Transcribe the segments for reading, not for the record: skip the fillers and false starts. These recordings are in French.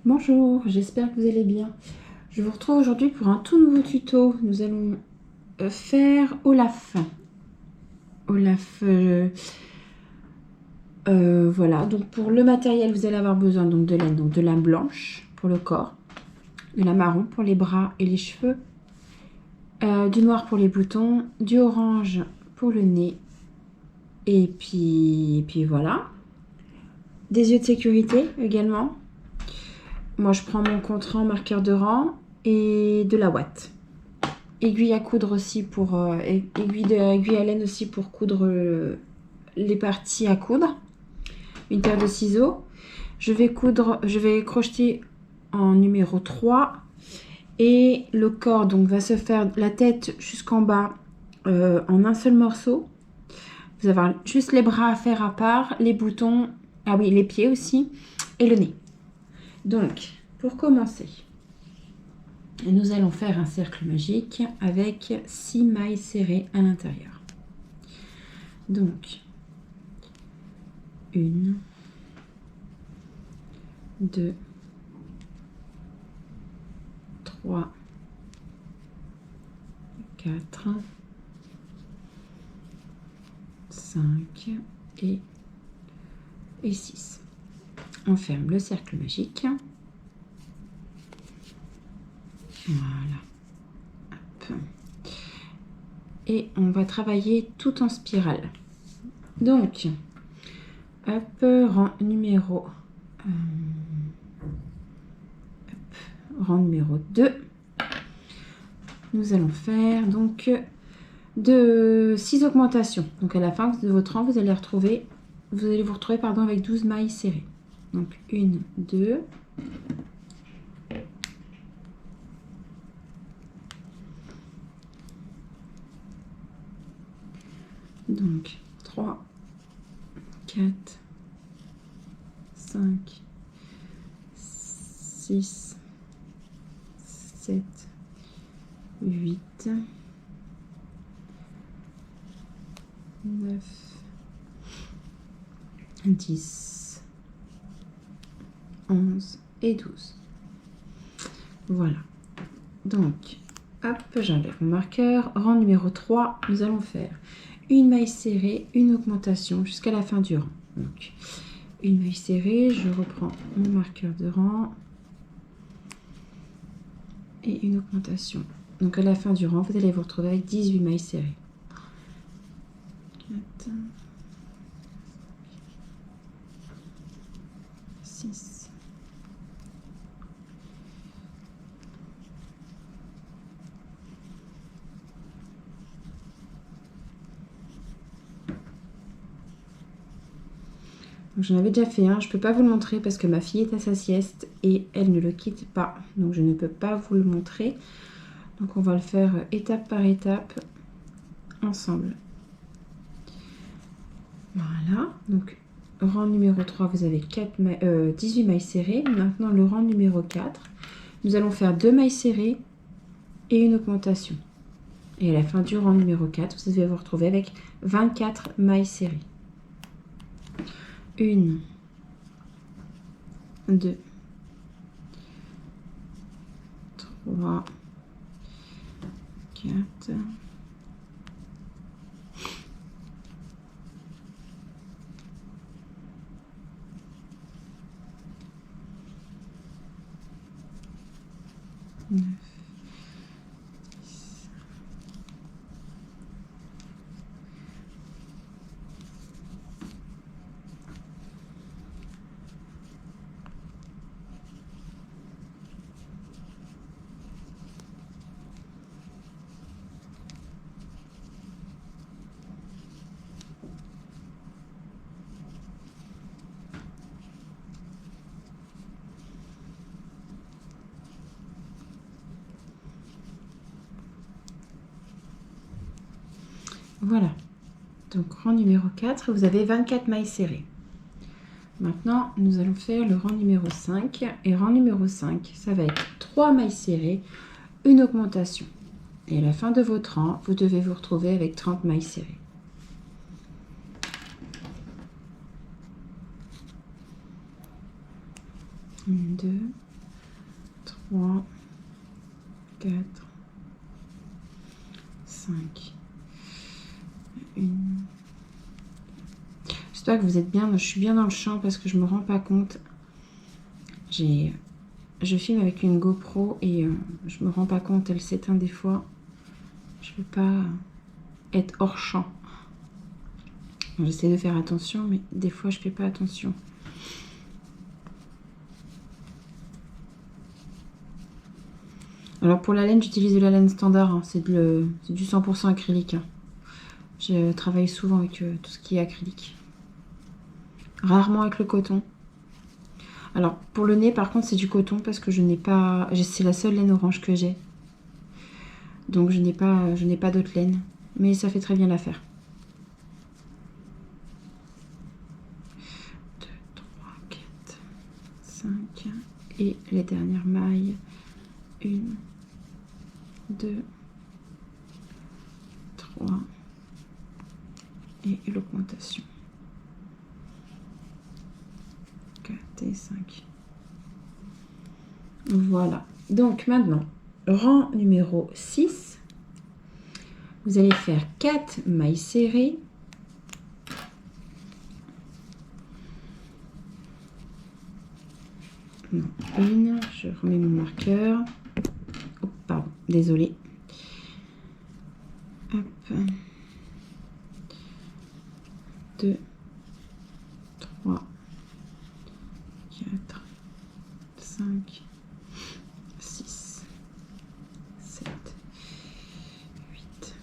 Bonjour, j'espère que vous allez bien. Je vous retrouve aujourd'hui pour un tout nouveau tuto. Nous allons faire Olaf. Olaf, voilà. Donc pour le matériel, vous allez avoir besoin donc, de laine, donc de lame blanche pour le corps, de la marron pour les bras et les cheveux, du noir pour les boutons, du orange pour le nez, et puis voilà. Des yeux de sécurité également. Moi, je prends mon contre-rang, marqueur de rang et de la ouate. Aiguille à coudre aussi pour aiguille à laine aussi pour coudre les parties à coudre. Une paire de ciseaux. Je vais crocheter en numéro 3 et le corps donc va se faire la tête jusqu'en bas en un seul morceau. Vous avez juste les bras à faire à part, les boutons, ah oui, les pieds aussi et le nez. Donc, pour commencer, nous allons faire un cercle magique avec 6 mailles serrées à l'intérieur. Donc, 1, 2, 3, 4, 5 et 6. On ferme le cercle magique. Voilà. Hop. Et on va travailler tout en spirale. Donc, hop, rang numéro 2. Nous allons faire donc de 6 augmentations. Donc à la fin de votre rang, vous allez vous retrouver avec 12 mailles serrées. Donc 1, 2, donc 3, 4, 5, 6, 7, 8, 9, 10, 11 et 12. Voilà. Donc, hop, j'enlève mon marqueur. Rang numéro 3, nous allons faire une maille serrée, une augmentation jusqu'à la fin du rang. Donc, une maille serrée, je reprends mon marqueur de rang et une augmentation. Donc, à la fin du rang, vous allez vous retrouver avec 18 mailles serrées. 4, 6, 7. J'en avais déjà fait un, je ne peux pas vous le montrer parce que ma fille est à sa sieste et elle ne le quitte pas. Donc je ne peux pas vous le montrer. Donc on va le faire étape par étape ensemble. Voilà, donc rang numéro 3, vous avez 18 mailles serrées. Maintenant le rang numéro 4, nous allons faire 2 mailles serrées et une augmentation. Et à la fin du rang numéro 4, vous allez vous retrouver avec 24 mailles serrées. 1, 2, 3, 4, 9, 10. Voilà, donc rang numéro 4, vous avez 24 mailles serrées. Maintenant, nous allons faire le rang numéro 5. Et rang numéro 5, ça va être 3 mailles serrées, une augmentation. Et à la fin de votre rang, vous devez vous retrouver avec 30 mailles serrées. 1, 2, 3, 4, 5. J'espère que vous êtes bien. Je suis bien dans le champ parce que je me rends pas compte. Je filme avec une GoPro et je me rends pas compte. Elle s'éteint des fois. Je veux pas être hors champ. J'essaie de faire attention, mais des fois je fais pas attention. Alors pour la laine, j'utilise de la laine standard, hein. C'est du 100% acrylique. Hein. Je travaille souvent avec tout ce qui est acrylique. Rarement avec le coton. Alors pour le nez, par contre, c'est du coton parce que je n'ai pas... C'est la seule laine orange que j'ai. Donc je n'ai pas d'autre laine. Mais ça fait très bien l'affaire. 2, 3, 4, 5. Et les dernières mailles. 1, 2, 3. Et l'augmentation. 4 et 5. Voilà. Donc maintenant, rang numéro 6. Vous allez faire 4 mailles serrées. Non, une. Je remets mon marqueur. Oh, pardon, désolée. Hop. 2, 3, 4, 5, 6, 7, 8.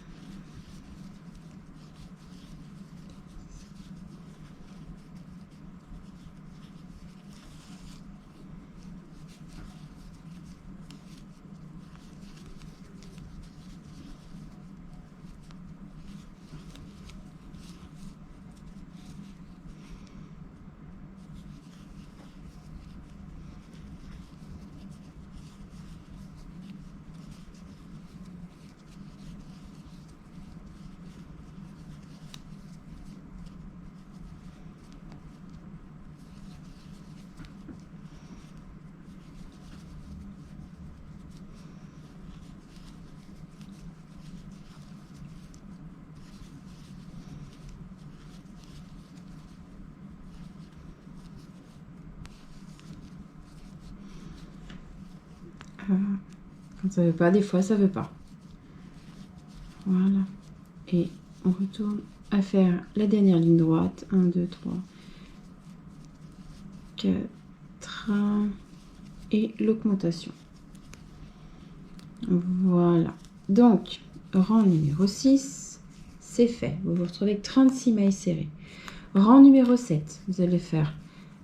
Quand ça veut pas, des fois ça veut pas. Voilà. Et on retourne à faire la dernière ligne droite. 1, 2, 3, 4. Et l'augmentation. Voilà. Donc, rang numéro 6, c'est fait. Vous vous retrouvez avec 36 mailles serrées. Rang numéro 7, vous allez faire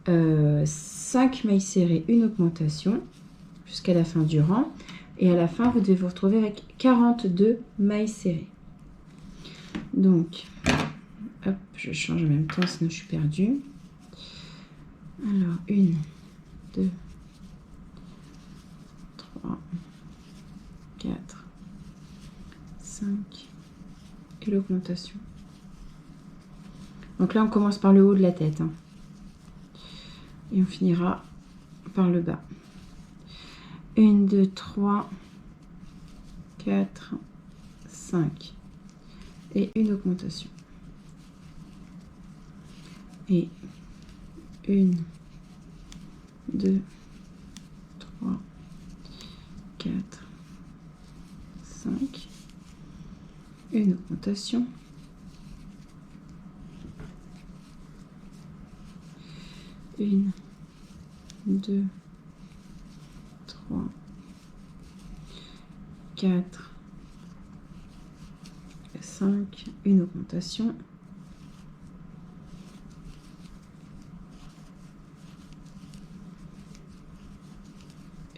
5 mailles serrées, une augmentation jusqu'à la fin du rang. Et à la fin, vous devez vous retrouver avec 42 mailles serrées. Donc, hop, je change en même temps, sinon je suis perdue. Alors, 1, 2, 3, 4, 5 et l'augmentation. Donc là, on commence par le haut de la tête. Hein. Et on finira par le bas. 1, 2, 3, 4, 5. Et une augmentation. Et 1, 2, 3, 4, 5. Une augmentation. Une, 2, 3, 4, 5, une augmentation.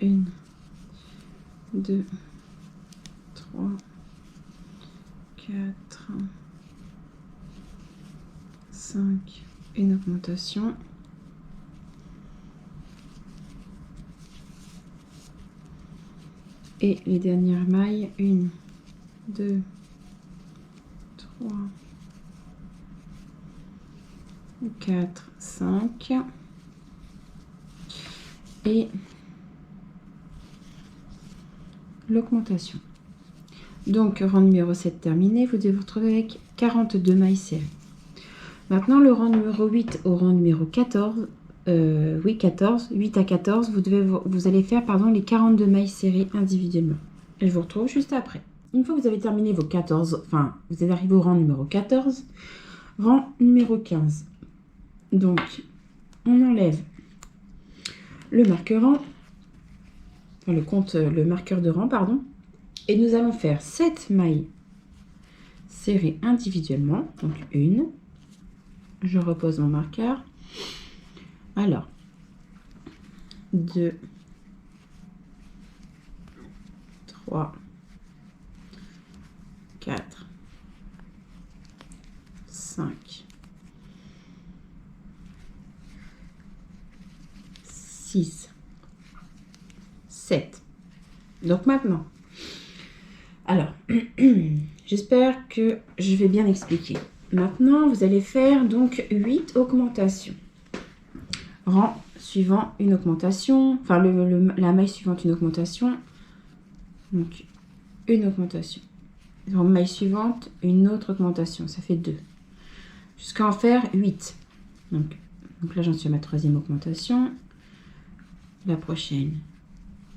Une, 2, 3, 4, 5, une augmentation. Et les dernières mailles, 1, 2, 3, 4, 5. Et l'augmentation. Donc, rang numéro 7 terminé, vous devez vous retrouver avec 42 mailles serrées. Maintenant, le rang numéro 8 au rang numéro 14, 8 à 14, vous allez faire les 42 mailles serrées individuellement. Et je vous retrouve juste après. Une fois que vous avez terminé vos 14, enfin, vous êtes arrivé au rang numéro 14, rang numéro 15. Donc, on enlève le marqueur rang, le marqueur de rang, pardon, et nous allons faire 7 mailles serrées individuellement. Donc, une, je repose mon marqueur. Alors, 2, 3, 4, 5, 6, 7. Donc maintenant, alors, j'espère que je vais bien expliquer. Maintenant, vous allez faire donc 8 augmentations. Rang suivant une augmentation, enfin la maille suivante une augmentation. Donc, une augmentation. Rang maille suivante, une autre augmentation. Ça fait 2. Jusqu'à en faire 8. Donc là, j'en suis à ma 3e augmentation. La prochaine,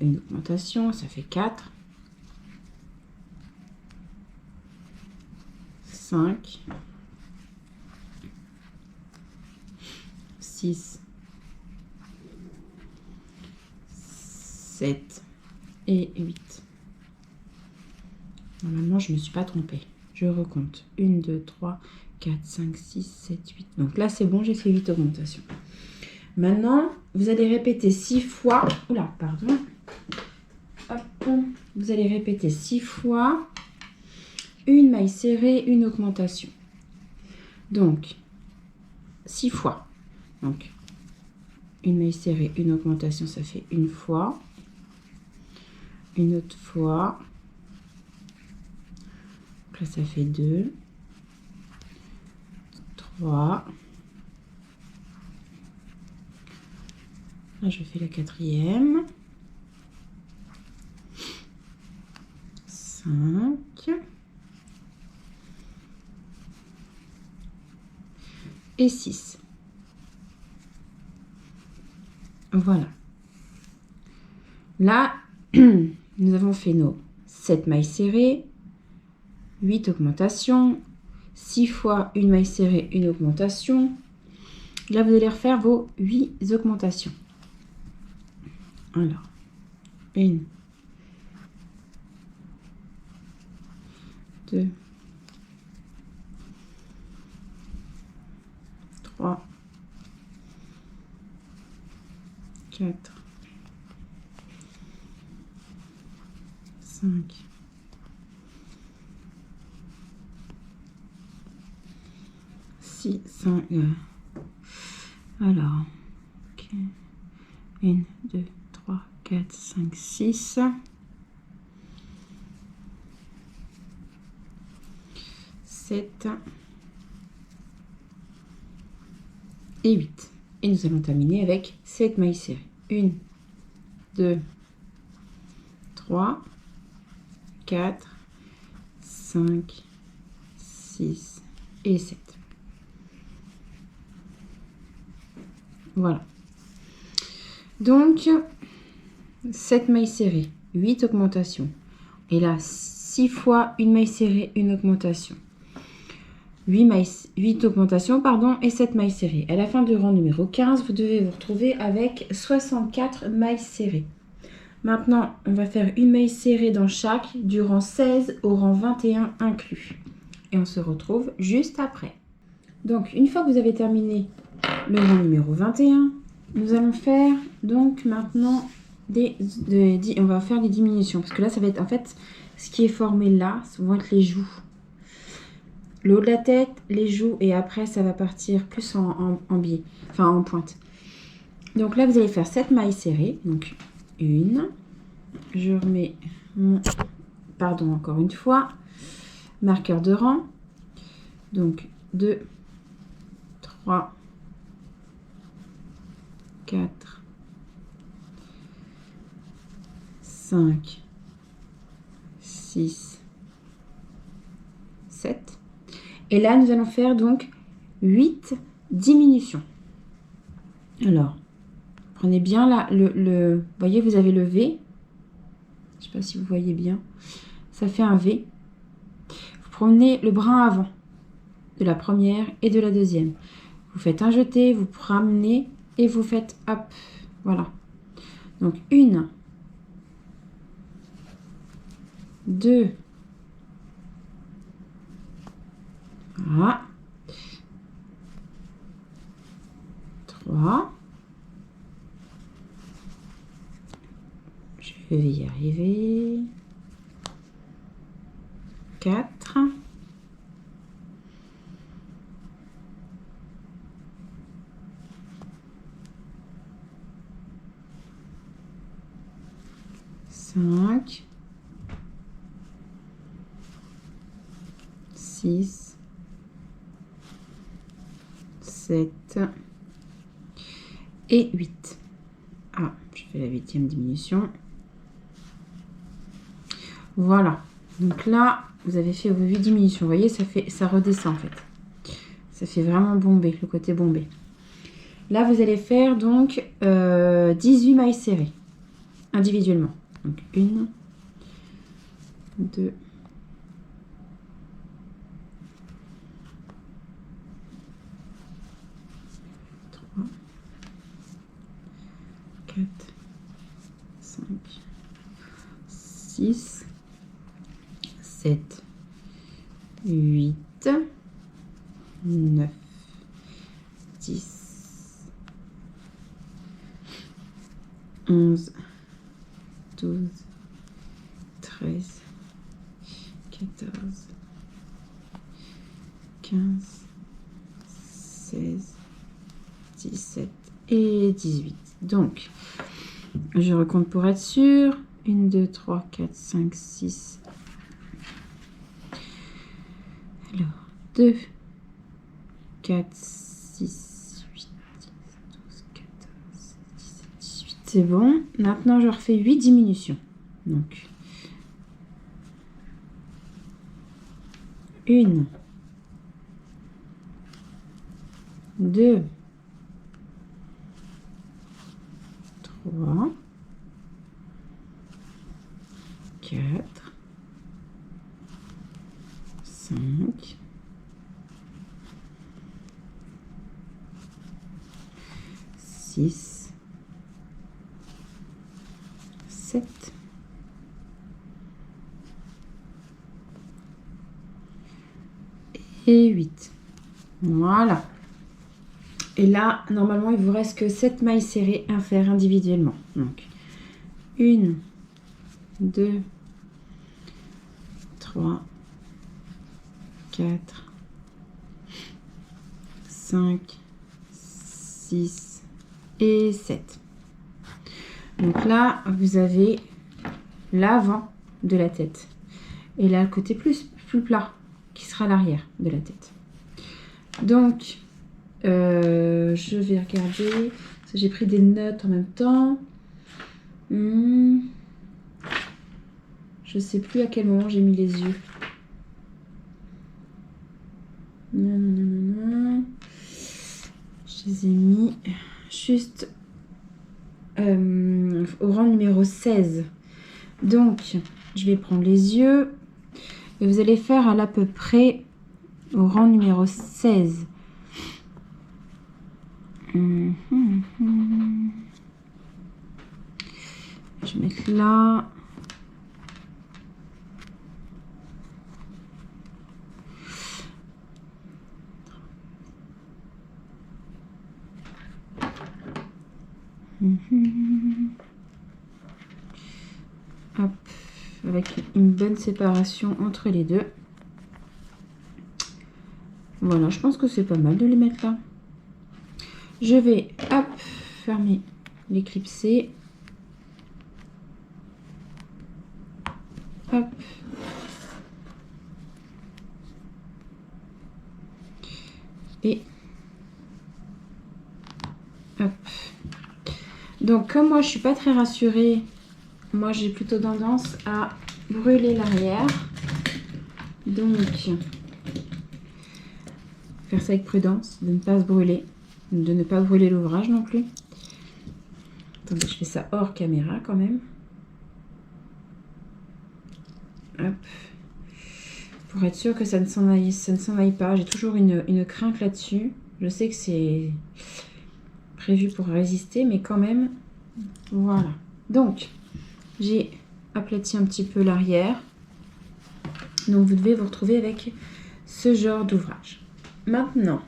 une augmentation, ça fait 4. 5. 6. 7 et 8. Normalement, je ne me suis pas trompée. Je recompte. 1, 2, 3, 4, 5, 6, 7, 8. Donc là, c'est bon, j'ai fait 8 augmentations. Maintenant, vous allez répéter 6 fois. Oula, pardon. Hop. Vous allez répéter 6 fois une maille serrée, une augmentation. Donc, 6 fois. Donc, une maille serrée, une augmentation, ça fait une fois. Une autre fois. Donc là, ça fait 2. 3. Là, je fais la 4e. 5. Et 6. Voilà. Là, nous avons fait nos 7 mailles serrées, 8 augmentations, 6 fois une maille serrée, une augmentation. Là, vous allez refaire vos 8 augmentations. Alors, 1, 2, 3, 4, 5, 6, 5. Alors, ok. 1, 2, 3, 4, 5, 6. 7 et 8. Et nous allons terminer avec 7 mailles serrées. 1, 2, 3, 4, 5, 6 et 7. Voilà. Donc, 7 mailles serrées, 8 augmentations. Et là, 6 fois une maille serrée, une augmentation. 8 augmentations, et 7 mailles serrées. À la fin du rang numéro 15, vous devez vous retrouver avec 64 mailles serrées. Maintenant, on va faire une maille serrée dans chaque, du rang 16 au rang 21 inclus. Et on se retrouve juste après. Donc, une fois que vous avez terminé le rang numéro 21, nous allons faire donc maintenant on va faire des diminutions. Parce que là, ça va être en fait, ce qui est formé là, ça vont être les joues. Le haut de la tête, les joues, et après, ça va partir plus en biais, enfin en pointe. Donc là, vous allez faire 7 mailles serrées. Donc, une. Je remets mon... Pardon, encore une fois. Marqueur de rang. Donc, 2, 3, 4, 5, 6, 7. Et là, nous allons faire donc 8 diminutions. Alors, prenez bien là, vous voyez, vous avez le V. Je ne sais pas si vous voyez bien. Ça fait un V. Vous prenez le brin avant de la première et de la deuxième. Vous faites un jeté, vous ramenez et vous faites hop. Voilà. Donc, 1, 2, voilà. 3. Je vais y arriver. 4. 5. 6. 7. Et 8. Ah, je fais la 8e diminution. Voilà. Donc là, vous avez fait vos 8 diminutions. Vous voyez, ça redescend en fait. Ça fait vraiment bomber, le côté bombé. Là, vous allez faire donc 18 mailles serrées individuellement. Donc 1, 2, 3, 4, 5, 6, 7, 8, 9, 10, 11, 12, 13, 14, 15, 16, 17 et 18. Donc, je recompte pour être sûr. 1, 2, 3, 4, 5, 6. Alors, 2, 4, 6, 8, 10, 12, 14, 17, 18. C'est bon. Maintenant, je refais 8 diminutions. Donc, 1, 2, 3, 4, 5, 6, 7, 8. Voilà. Et là, normalement, il vous reste que 7 mailles serrées à faire individuellement. Donc, 1, 2, 3, 4, 5, 6 et 7. Donc là, vous avez l'avant de la tête. Et là, le côté plus plat, qui sera l'arrière de la tête. Donc, je vais regarder. J'ai pris des notes en même temps. Je sais plus à quel moment j'ai mis les yeux. Non. Je les ai mis juste au rang numéro 16. Donc, je vais prendre les yeux. Et vous allez faire à peu près au rang numéro 16. Je vais mettre là. Hop, avec une bonne séparation entre les deux. Voilà, je pense que c'est pas mal de les mettre là. Je vais, hop, fermer l'éclipsé. Hop. Et hop. Donc, comme moi, je suis pas très rassurée, moi, j'ai plutôt tendance à brûler l'arrière. Donc, faire ça avec prudence, de ne pas se brûler, de ne pas brûler l'ouvrage non plus. Attendez, je fais ça hors caméra quand même. Hop. Pour être sûr que ça ne s'en aille pas. J'ai toujours une crainte là-dessus. Je sais que c'est prévu pour résister, mais quand même, voilà. Donc, j'ai aplati un petit peu l'arrière. Donc, vous devez vous retrouver avec ce genre d'ouvrage. Maintenant,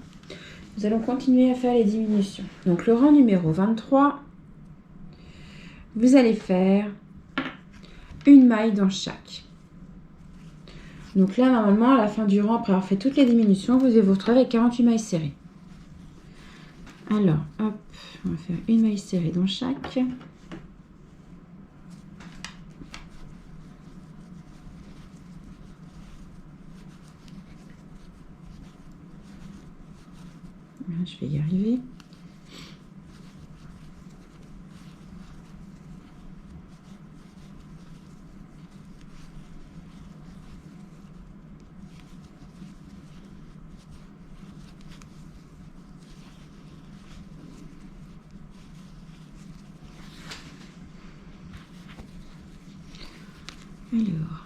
nous allons continuer à faire les diminutions. Donc, le rang numéro 23, vous allez faire une maille dans chaque. Donc là, normalement, à la fin du rang, après avoir fait toutes les diminutions, vous devez vous retrouver avec 48 mailles serrées. Alors, hop, on va faire une maille serrée dans chaque. Là, je vais y arriver. Alors,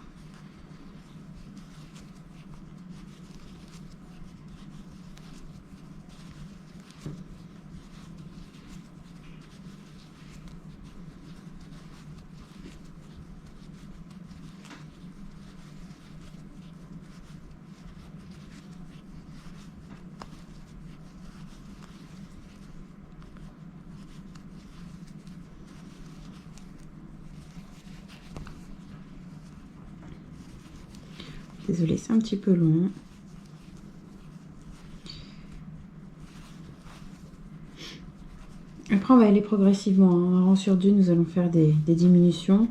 désolée, c'est un petit peu long. Après, on va aller progressivement. Un rang sur deux, nous allons faire des diminutions.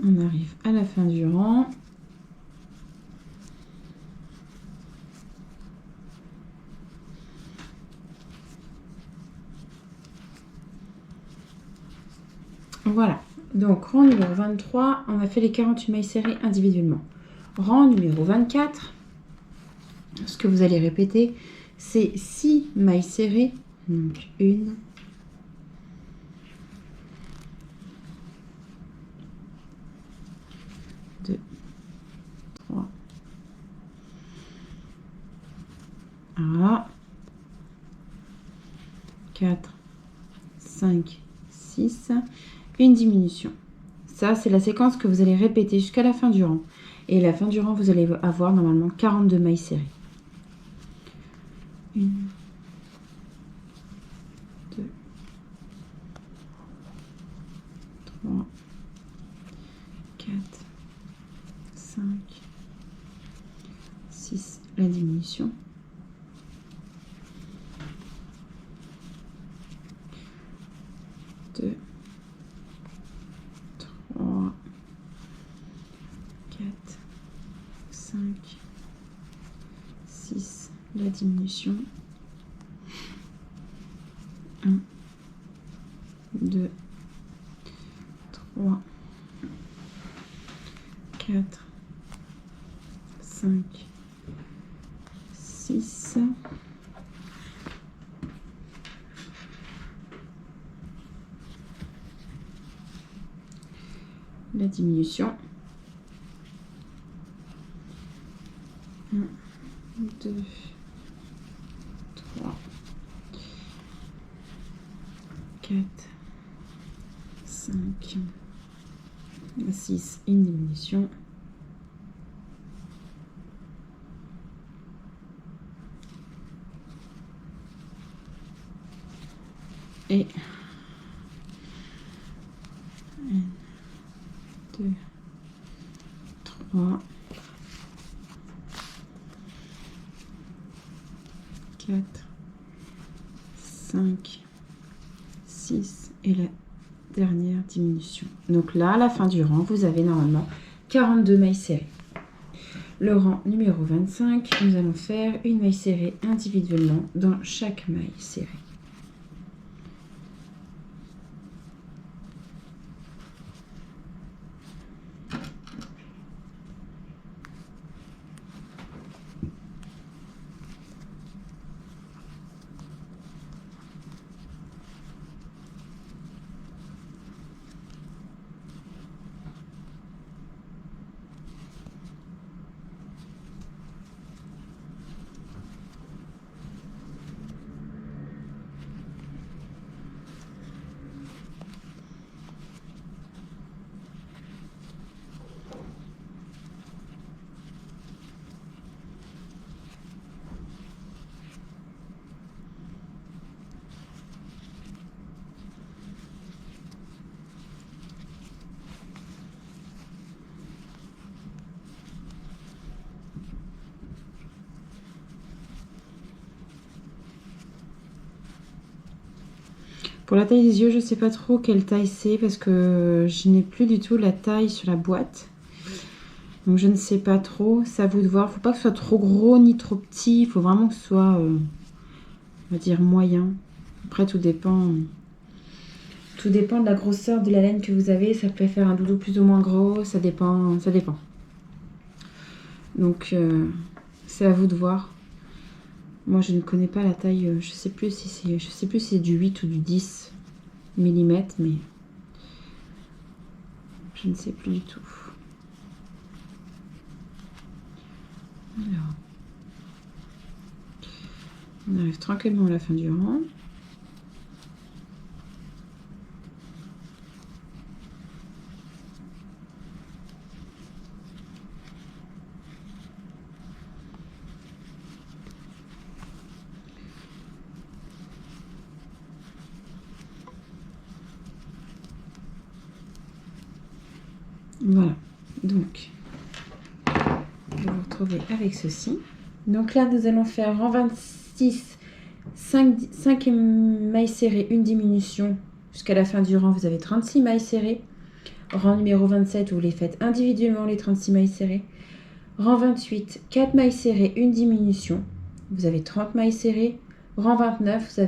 On arrive à la fin du rang. Voilà. Donc, rang numéro 23, on a fait les 48 mailles serrées individuellement. Rang numéro 24, ce que vous allez répéter, c'est 6 mailles serrées. Donc, 1, 2, 3. Voilà. 4, 5, 6. Une diminution. Ça, c'est la séquence que vous allez répéter jusqu'à la fin du rang. Et à la fin du rang, vous allez avoir normalement 42 mailles serrées. 1, 2, 3, 4, 5, 6. La diminution. 2, 3, 4, 5, 6, la diminution. 1, 2, 3, 4, 5, 6. La diminution. 1, 2, 3, 4, 5, 6, une diminution. Et 1, 2, 3, 4, 5, 6 et la dernière diminution. Donc là, à la fin du rang, vous avez normalement 42 mailles serrées. Le rang numéro 25, nous allons faire une maille serrée individuellement dans chaque maille serrée. Pour la taille des yeux, je ne sais pas trop quelle taille c'est parce que je n'ai plus du tout la taille sur la boîte. Donc je ne sais pas trop, c'est à vous de voir. Il ne faut pas que ce soit trop gros ni trop petit, il faut vraiment que ce soit, on va dire, moyen. Après, tout dépend de la grosseur de la laine que vous avez. Ça peut faire un doudou plus ou moins gros, ça dépend. Donc c'est à vous de voir. Moi, je ne connais pas la taille, je sais plus si c'est du 8 ou du 10 mm, mais je ne sais plus du tout. Alors, on arrive tranquillement à la fin du rang. Voilà, donc vous vous retrouvez avec ceci. Donc là, nous allons faire rang 26, 5 mailles serrées, une diminution. Jusqu'à la fin du rang, vous avez 36 mailles serrées. Rang numéro 27, vous les faites individuellement, les 36 mailles serrées. Rang 28, 4 mailles serrées, une diminution. Vous avez 30 mailles serrées. Rang 29, vous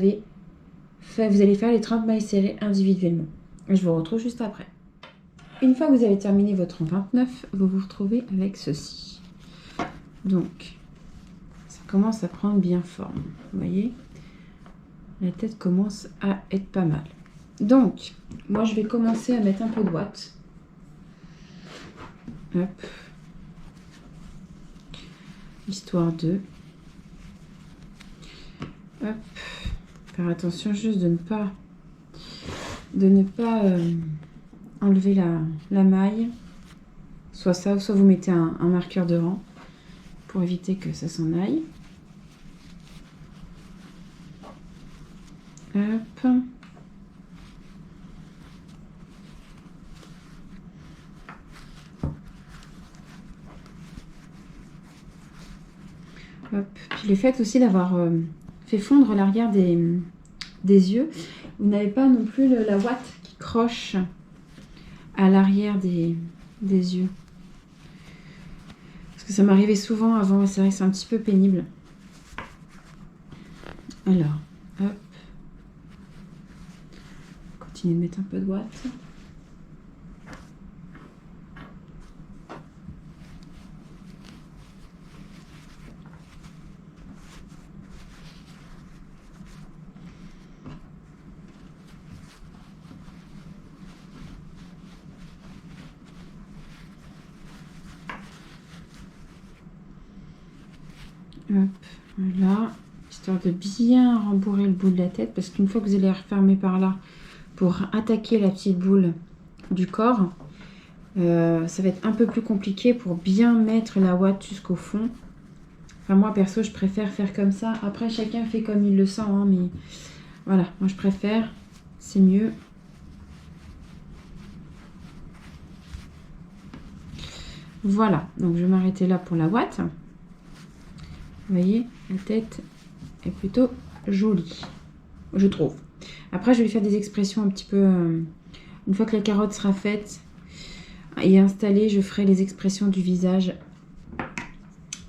allez faire les 30 mailles serrées individuellement. Je vous retrouve juste après. Une fois que vous avez terminé votre rang 29, vous vous retrouvez avec ceci. Donc, ça commence à prendre bien forme. Vous voyez, la tête commence à être pas mal. Donc, moi, je vais commencer à mettre un peu de ouate. Hop. Histoire de... Hop. Faire attention juste de ne pas enlever la maille. Soit ça, soit vous mettez un marqueur de rang pour éviter que ça s'en aille. Hop. Hop. Puis le fait aussi d'avoir fait fondre l'arrière des yeux, vous n'avez pas non plus la ouate qui croche à l'arrière des yeux. Parce que ça m'arrivait souvent avant, c'est vrai que c'est un petit peu pénible. Alors, hop. Continuez de mettre un peu de ouate. Hop, voilà, histoire de bien rembourrer le bout de la tête, parce qu'une fois que vous allez refermer par là pour attaquer la petite boule du corps, ça va être un peu plus compliqué pour bien mettre la ouate jusqu'au fond. Enfin, moi perso, je préfère faire comme ça. Après, chacun fait comme il le sent, hein, mais voilà, moi je préfère, c'est mieux. Voilà, donc je vais m'arrêter là pour la ouate. Vous voyez, la tête est plutôt jolie, je trouve. Après, je vais faire des expressions un petit peu... une fois que la carotte sera faite et installée, je ferai les expressions du visage.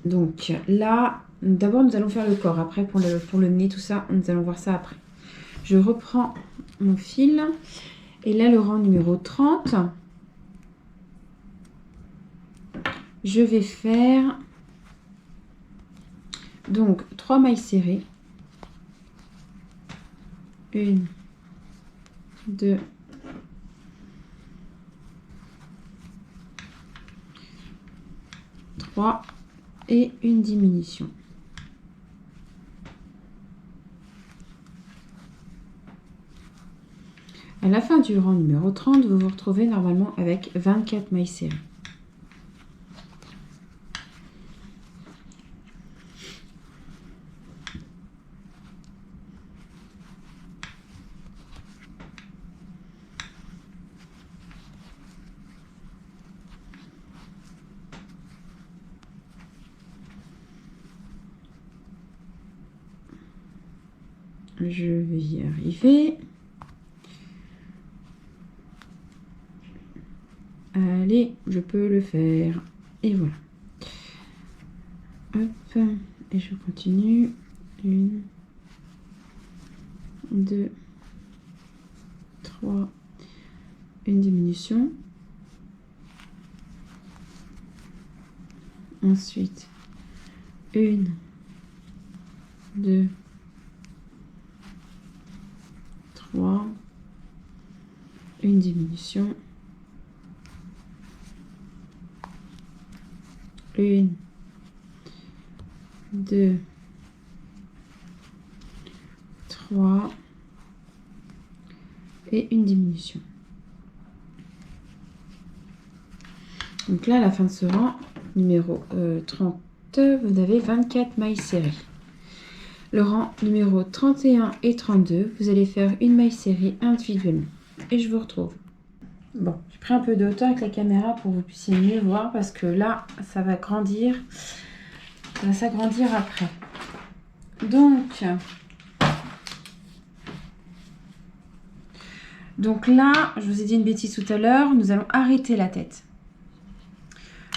Donc là, d'abord, nous allons faire le corps. Après, pour le nez, tout ça, nous allons voir ça après. Je reprends mon fil. Et là, le rang numéro 30. Je vais faire donc 3 mailles serrées. 1, 2, 3 et une diminution. À la fin du rang numéro 30, vous vous retrouvez normalement avec 24 mailles serrées. Je vais y arriver. Allez, je peux le faire. Et voilà. Hop, et je continue. 1, 2, 3, une diminution. Ensuite, 1, 2, 3, une diminution. 1, 2, 3 et une diminution. Donc là, à la fin de ce rang, numéro 30, vous avez 24 mailles serrées. Le rang numéro 31 et 32, vous allez faire une maille serrée individuellement. Et je vous retrouve. Bon, j'ai pris un peu de hauteur avec la caméra pour que vous puissiez mieux voir parce que là, ça va grandir. Ça va s'agrandir après. Donc là, je vous ai dit une bêtise tout à l'heure, nous allons arrêter la tête.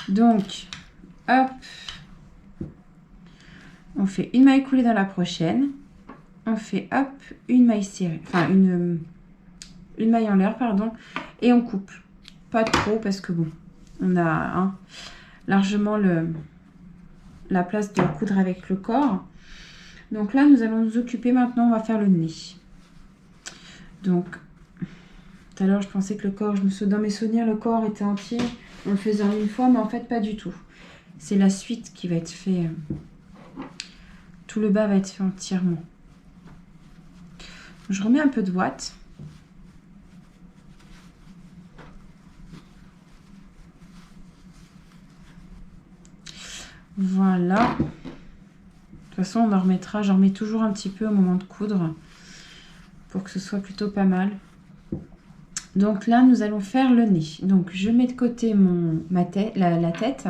Donc, hop, on fait une maille coulée dans la prochaine. On fait, hop, une maille serrée, enfin une maille en l'air, pardon, et on coupe. Pas trop parce que bon, on a largement la place de coudre avec le corps. Donc là, nous allons nous occuper maintenant, on va faire le nez. Donc, tout à l'heure, je pensais que le corps, dans mes souvenirs, le corps était entier. On le faisait en une fois, mais en fait, pas du tout. C'est la suite qui va être fait. Tout le bas va être fait entièrement. Je remets un peu de ouate. Voilà. De toute façon, on en remettra. J'en remets toujours un petit peu au moment de coudre pour que ce soit plutôt pas mal. Donc là, nous allons faire le nez. Donc, je mets de côté la tête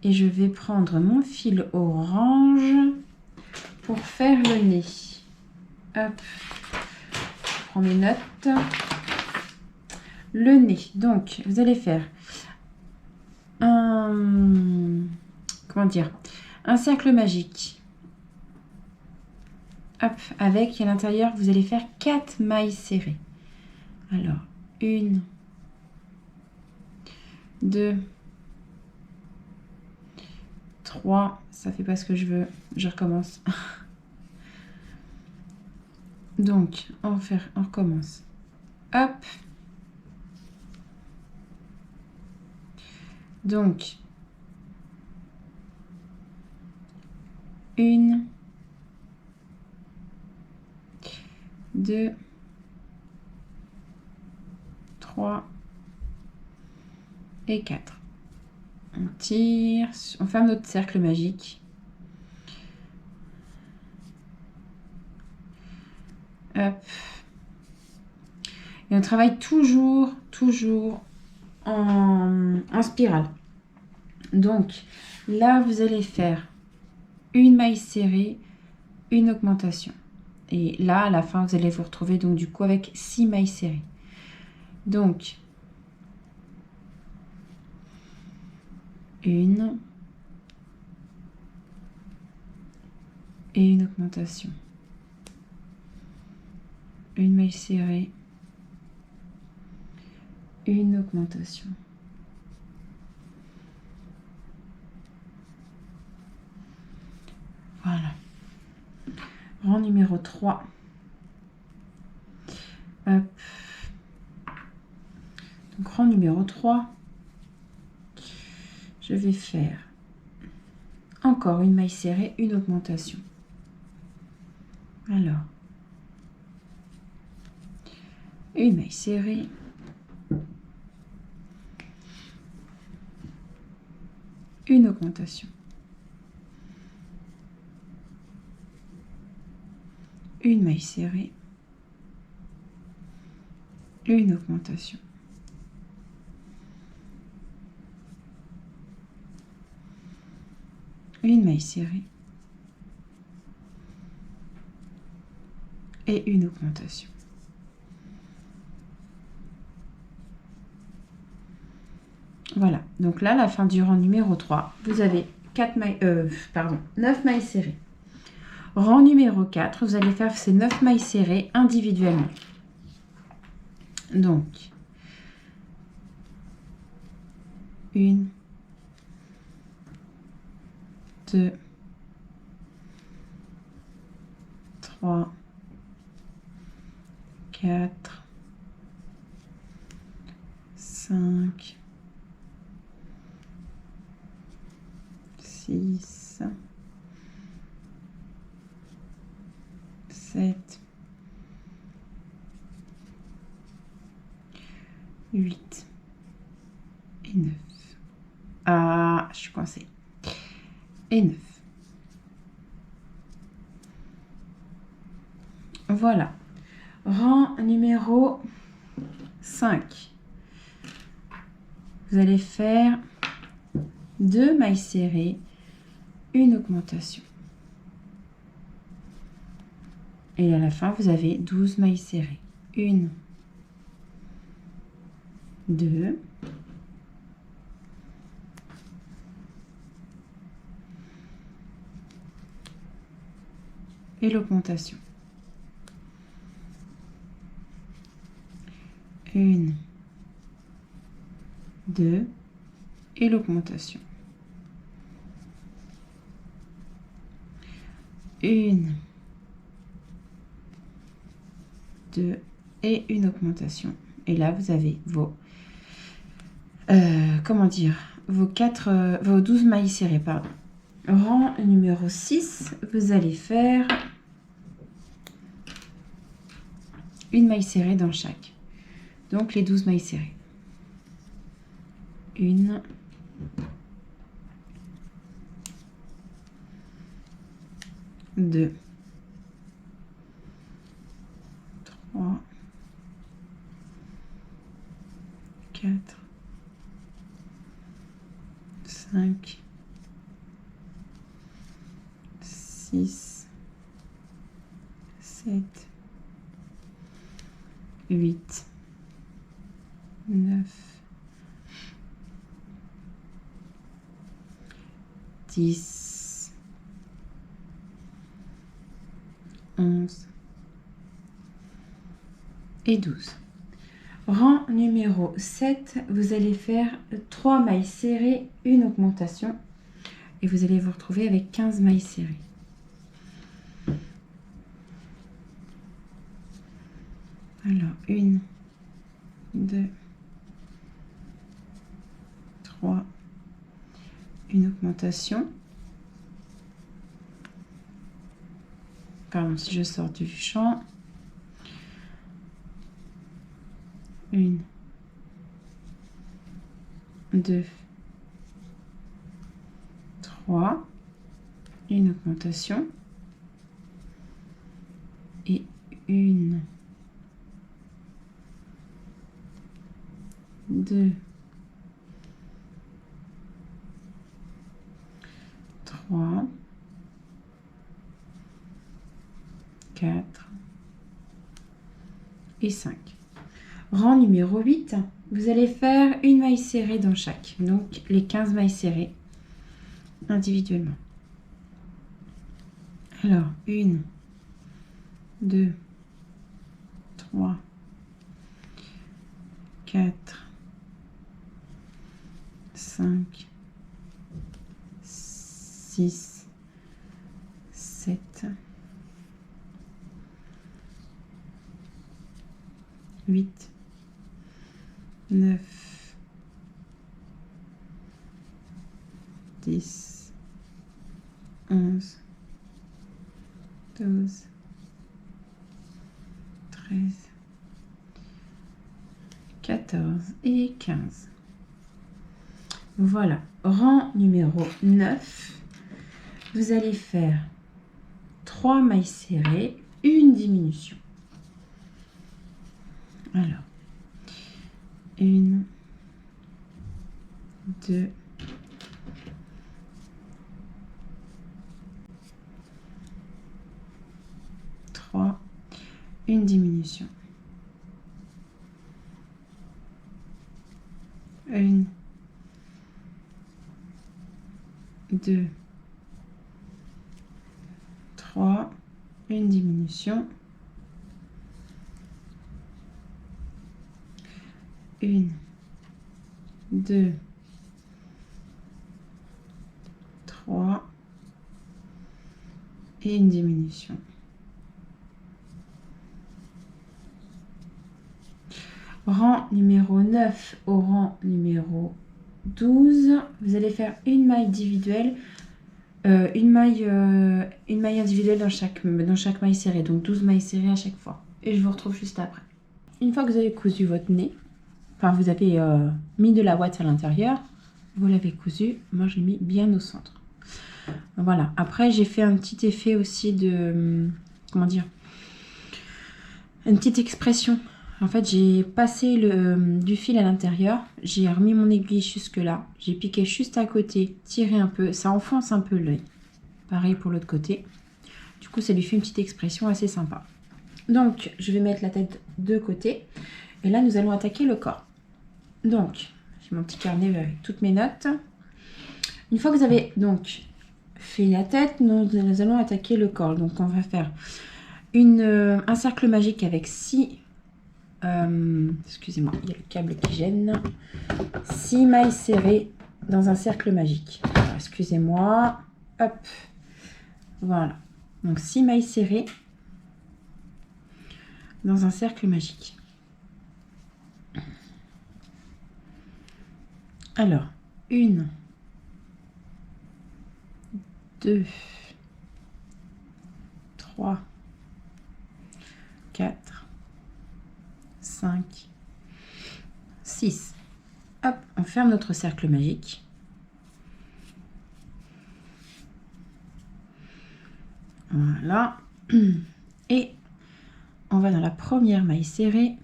et je vais prendre mon fil orange pour faire le nez. Hop, je prends mes notes. Le nez. Donc, vous allez faire un cercle magique. Hop, avec à l'intérieur, vous allez faire 4 mailles serrées. Alors, 1, 2, 3, ça fait pas ce que je veux, je recommence. Donc, on recommence. Hop. Donc, 1, 2, 3 et 4. On tire, on ferme notre cercle magique. Hop. Et on travaille toujours en spirale. Donc là, vous allez faire une maille serrée, une augmentation. Et là, à la fin, vous allez vous retrouver donc du coup avec 6 mailles serrées. Donc, une et une augmentation. Une maille serrée, une augmentation. Voilà. Rang numéro 3. Hop. Donc, rang numéro 3, je vais faire encore une maille serrée, une augmentation. Alors, une maille serrée, une augmentation. Une maille serrée, une augmentation. Une maille serrée et une augmentation. Voilà, donc là, la fin du rang numéro 3, vous avez 9 mailles serrées. Rang numéro 4, vous allez faire ces 9 mailles serrées individuellement. Donc, 1, 2, 3, 4, 5, 6, 7, 8 et 9. Ah, je suis coincée. Et 9. Voilà. Rang numéro 5. Vous allez faire 2 mailles serrées, une augmentation. Et à la fin, vous avez 12 mailles serrées. 1, 2, et l'augmentation. 1, 2 et l'augmentation. 1, 2 et une augmentation. Et là, vous avez vos vos 12 mailles serrées, pardon. Rang numéro 6, vous allez faire une maille serrée dans chaque. Donc les 12 mailles serrées. 1, 2, 3, 4, 5, 6, 7, 8, 9, 10, 11 et 12. Rang numéro 7, vous allez faire 3 mailles serrées, une augmentation. Et vous allez vous retrouver avec 15 mailles serrées. Alors, 1, 2, 3, une augmentation. Pardon, si je sors du champ. 1, 2, 3, une augmentation. Et 1, 2, 3, 4 et 5. Rang numéro 8, vous allez faire une maille serrée dans chaque, donc les 15 mailles serrées individuellement. Alors, 1, 2, 3, 4, 5, 6, 7, 8, 9, 10, 11, 12, 13, 14 et 15. Voilà, rang numéro 9. Vous allez faire 3 mailles serrées, une diminution. Alors, 1, 2, 3, une diminution. 1, 2, 3, une diminution. 1, 2, 3 et une diminution. Rang numéro 9 au rang numéro 12, vous allez faire une maille individuelle, une maille individuelle dans chaque maille serrée, donc 12 mailles serrées à chaque fois. Et je vous retrouve juste après. Une fois que vous avez cousu votre nez, enfin vous avez mis de la ouate à l'intérieur, vous l'avez cousu, moi je l'ai mis bien au centre. Voilà, après j'ai fait un petit effet aussi de, comment dire, une petite expression. En fait, j'ai passé du fil à l'intérieur, j'ai remis mon aiguille jusque là, j'ai piqué juste à côté, tiré un peu, ça enfonce un peu l'œil. Pareil pour l'autre côté. Du coup, ça lui fait une petite expression assez sympa. Donc, je vais mettre la tête de côté. Et là, nous allons attaquer le corps. Donc, j'ai mon petit carnet avec toutes mes notes. Une fois que vous avez donc fait la tête, nous allons attaquer le corps. Donc, on va faire un cercle magique avec 6... excusez-moi, il y a le câble qui gêne. 6 mailles serrées dans un cercle magique. Excusez-moi. Hop. Voilà. Donc 6 mailles serrées dans un cercle magique. Alors, 1, 2, 3, 4, 5, 6. Hop, on ferme notre cercle magique. Voilà. Et on va dans la première maille serrée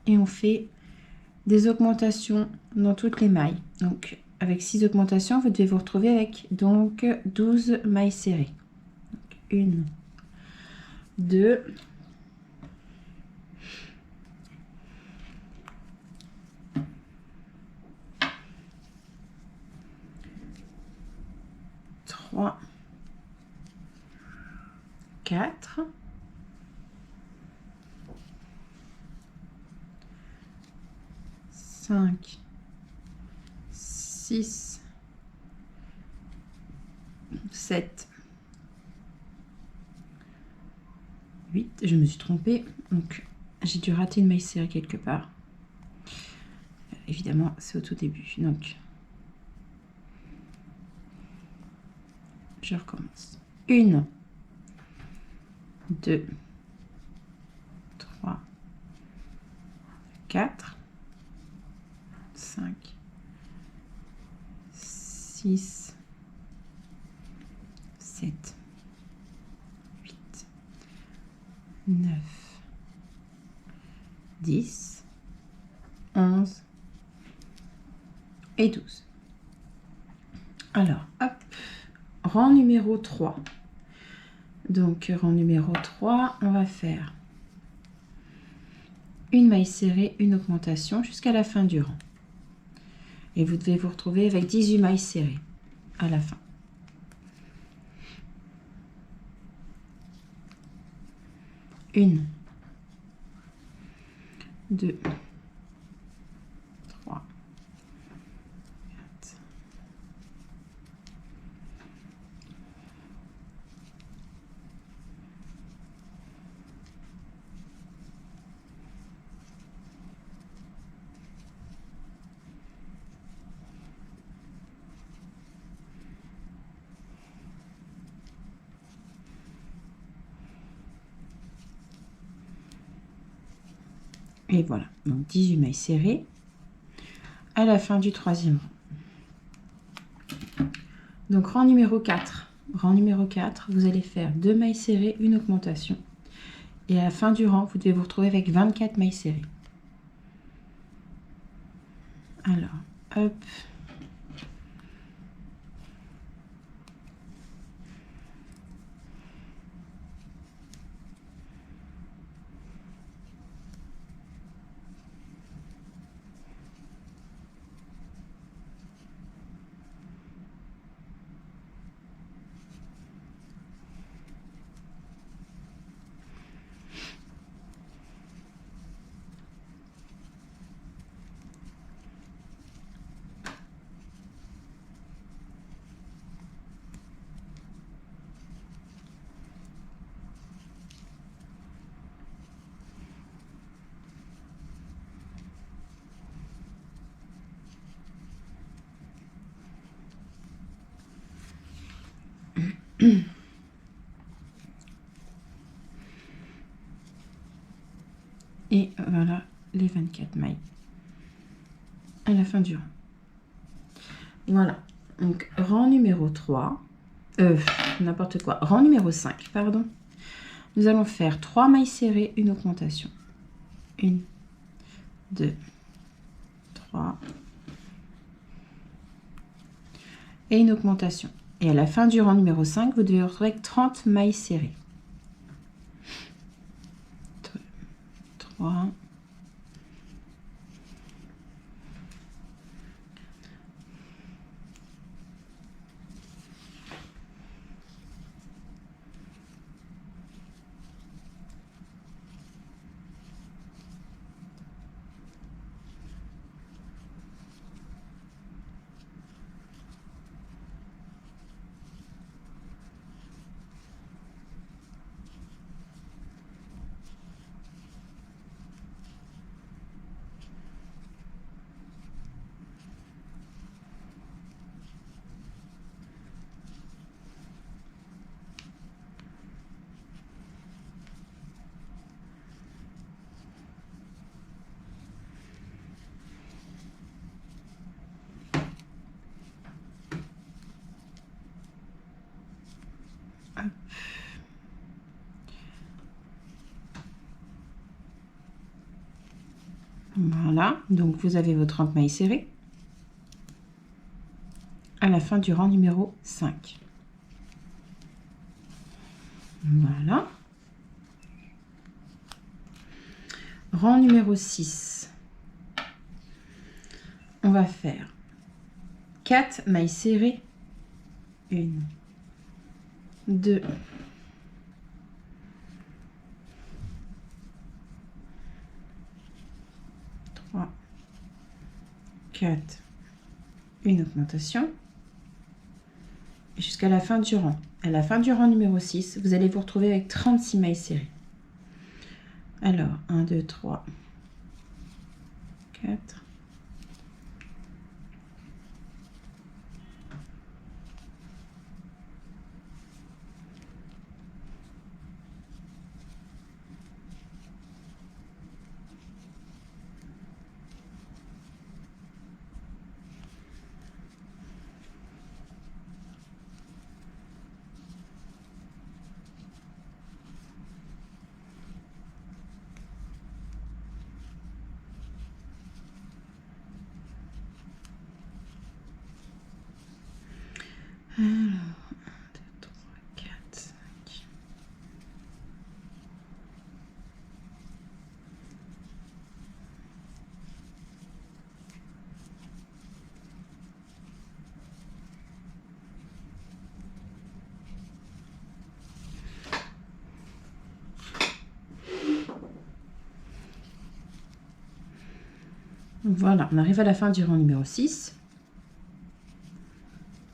et on fait des augmentations dans toutes les mailles. Donc, avec 6 augmentations, vous devez vous retrouver avec donc 12 mailles serrées. Donc, 1, 2, 3, 4, 5, 6, 7, 8. Je me suis trompée, donc j'ai dû rater une maille serrée quelque part. Évidemment, c'est au tout début. Donc, je recommence. 1, 2, 3, 4, 5, 6, 7, 8, 9, 10, 11 et 12. Alors, hop, rang numéro 3. Donc, rang numéro 3, on va faire une maille serrée, une augmentation jusqu'à la fin du rang. Et vous devez vous retrouver avec 18 mailles serrées à la fin. Une, 2, 3, 4. Et voilà, donc 18 mailles serrées à la fin du troisième rang. Donc rang numéro 4. Rang numéro 4, vous allez faire 2 mailles serrées, une augmentation. Et à la fin du rang, vous devez vous retrouver avec 24 mailles serrées. Alors, hop. Et voilà les 24 mailles à la fin du rang. Voilà, donc rang numéro 3, n'importe quoi, rang numéro 5, pardon. Nous allons faire 3 mailles serrées, une augmentation. 1, 2, 3. Et une augmentation. Et à la fin du rang numéro 5, vous devez vous retrouver avec 30 mailles serrées. 2, 3. Voilà, donc vous avez vos 30 mailles serrées à la fin du rang numéro 5. Voilà. Rang numéro 6. On va faire 4 mailles serrées. 1, 2, 3, 4, une augmentation. Et jusqu'à la fin du rang. À la fin du rang numéro 6, vous allez vous retrouver avec 36 mailles serrées. Alors, 1, 2, 3, 4. Alors, 1, 2, 3, 4, 5. Donc voilà, on arrive à la fin du rang numéro 6.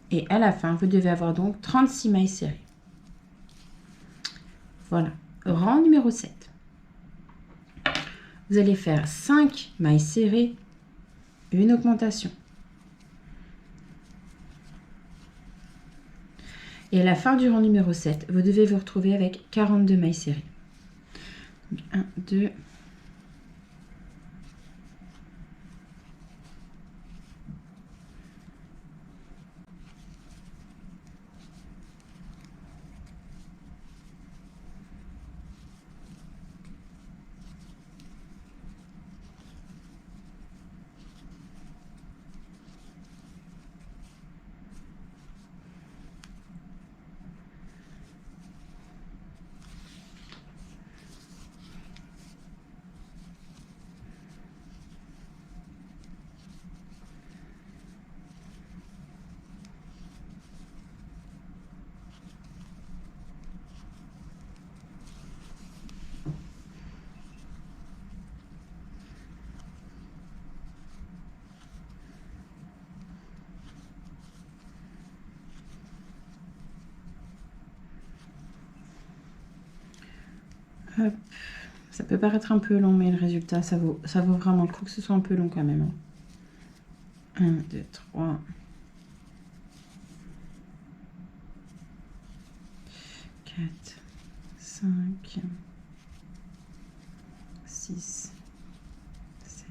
Et à la fin, vous devez avoir donc 36 mailles serrées. Voilà, rang numéro 7. Vous allez faire 5 mailles serrées, une augmentation. Et à la fin du rang numéro 7, vous devez vous retrouver avec 42 mailles serrées. Donc 1, 2, hop. Ça peut paraître un peu long, mais le résultat, ça vaut vraiment le coup que ce soit un peu long quand même. 1, 2, 3, 4, 5, 6, 7.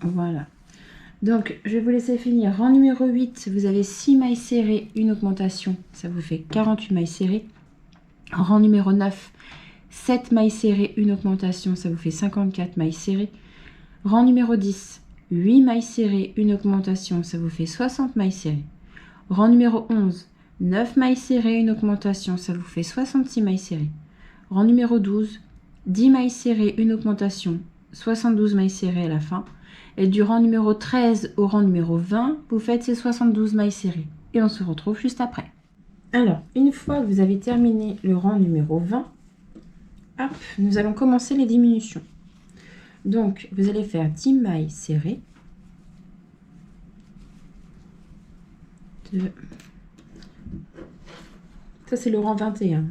Voilà. Donc, je vais vous laisser finir. Rang numéro 8, vous avez 6 mailles serrées, une augmentation. Ça vous fait 48 mailles serrées. Rang numéro 9, 7 mailles serrées, une augmentation. Ça vous fait 54 mailles serrées. Rang numéro 10, 8 mailles serrées, une augmentation. Ça vous fait 60 mailles serrées. Rang numéro 11, 9 mailles serrées, une augmentation. Ça vous fait 66 mailles serrées. Rang numéro 12, 10 mailles serrées, une augmentation. 72 mailles serrées à la fin. Et du rang numéro 13 au rang numéro 20, vous faites ces 72 mailles serrées. Et on se retrouve juste après. Alors, une fois que vous avez terminé le rang numéro 20, hop, nous allons commencer les diminutions. Donc, vous allez faire 10 mailles serrées. 2. Ça, c'est le rang 21.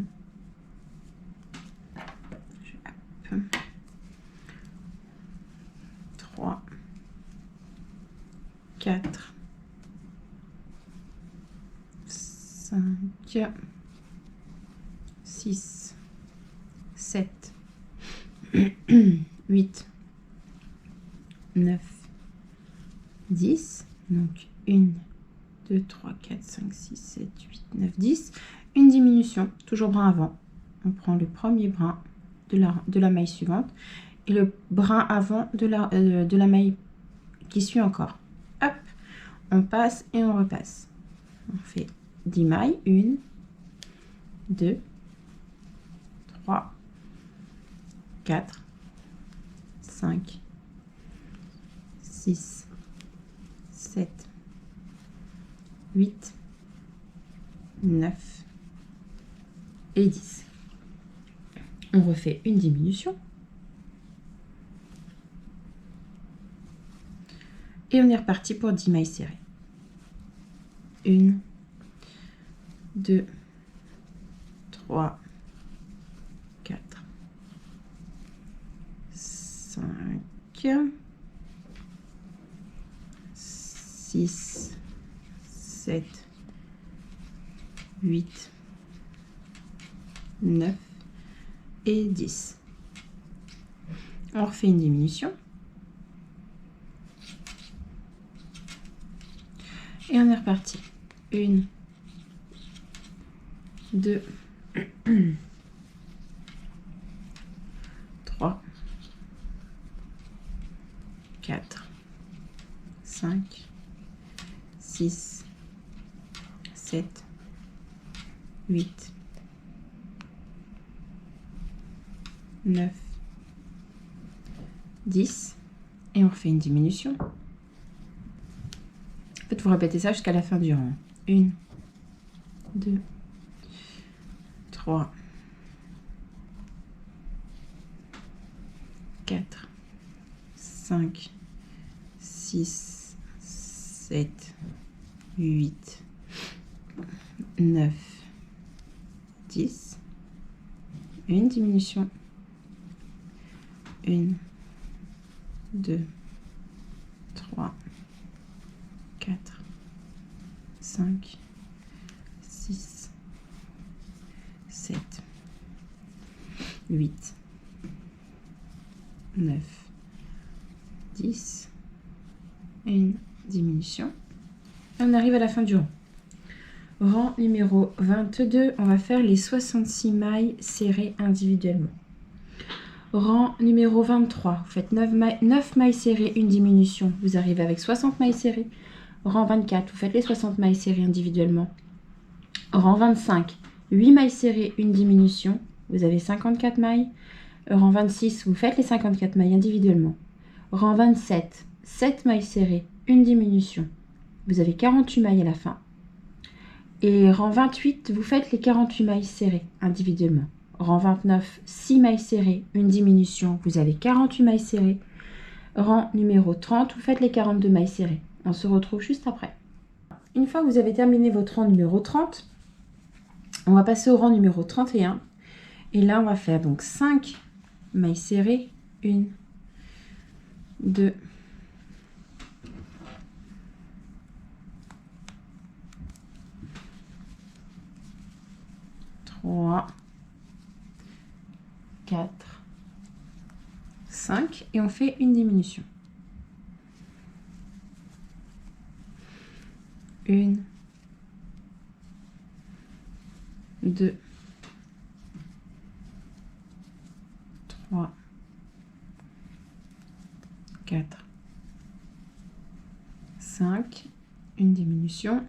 Hop. 3. 4, 5, 6, 7, 8, 9, 10. Donc 1, 2, 3, 4, 5, 6, 7, 8, 9, 10. Une diminution, toujours brin avant. On prend le premier brin de la maille suivante et le brin avant de la maille qui suit encore. Hop, on passe et on repasse. On fait 10 mailles. 1, 2, 3, 4, 5, 6, 7, 8, 9 et 10. On refait une diminution. Et on est reparti pour 10 mailles serrées. 1, 2, 3, 4, 5, 6, 7, 8, 9 et 10. On refait une diminution. Et on est reparti. 1, 2, 3, 4, 5, 6, 7, 8, 9, 10. Et on refait une diminution. En fait, vous répétez ça jusqu'à la fin du rang. 1, 2, 3, 4, 5, 6, 7, 8, 9, 10. Une diminution. 1, 2, 3, 4, 5, 6, 7, 8, 9, 10. Une diminution. On arrive à la fin du rang. Rang numéro 22, on va faire les 66 mailles serrées individuellement. Rang numéro 23, vous faites 9 mailles serrées, une diminution, vous arrivez avec 60 mailles serrées. Rang 24, vous faites les 60 mailles serrées individuellement. Rang 25, 8 mailles serrées, une diminution, vous avez 54 mailles. Rang 26, vous faites les 54 mailles individuellement. Rang 27, 7 mailles serrées, une diminution, vous avez 48 mailles à la fin. Et rang 28, vous faites les 48 mailles serrées individuellement. Rang 29, 6 mailles serrées, une diminution, vous avez 48 mailles serrées. Rang numéro 30, vous faites les 42 mailles serrées. On se retrouve juste après. Une fois que vous avez terminé votre rang numéro 30, on va passer au rang numéro 31. Et là, on va faire donc 5 mailles serrées. 1, 2, 3, 4, 5 et on fait une diminution. 1, 2, 3, 4, 5, une diminution.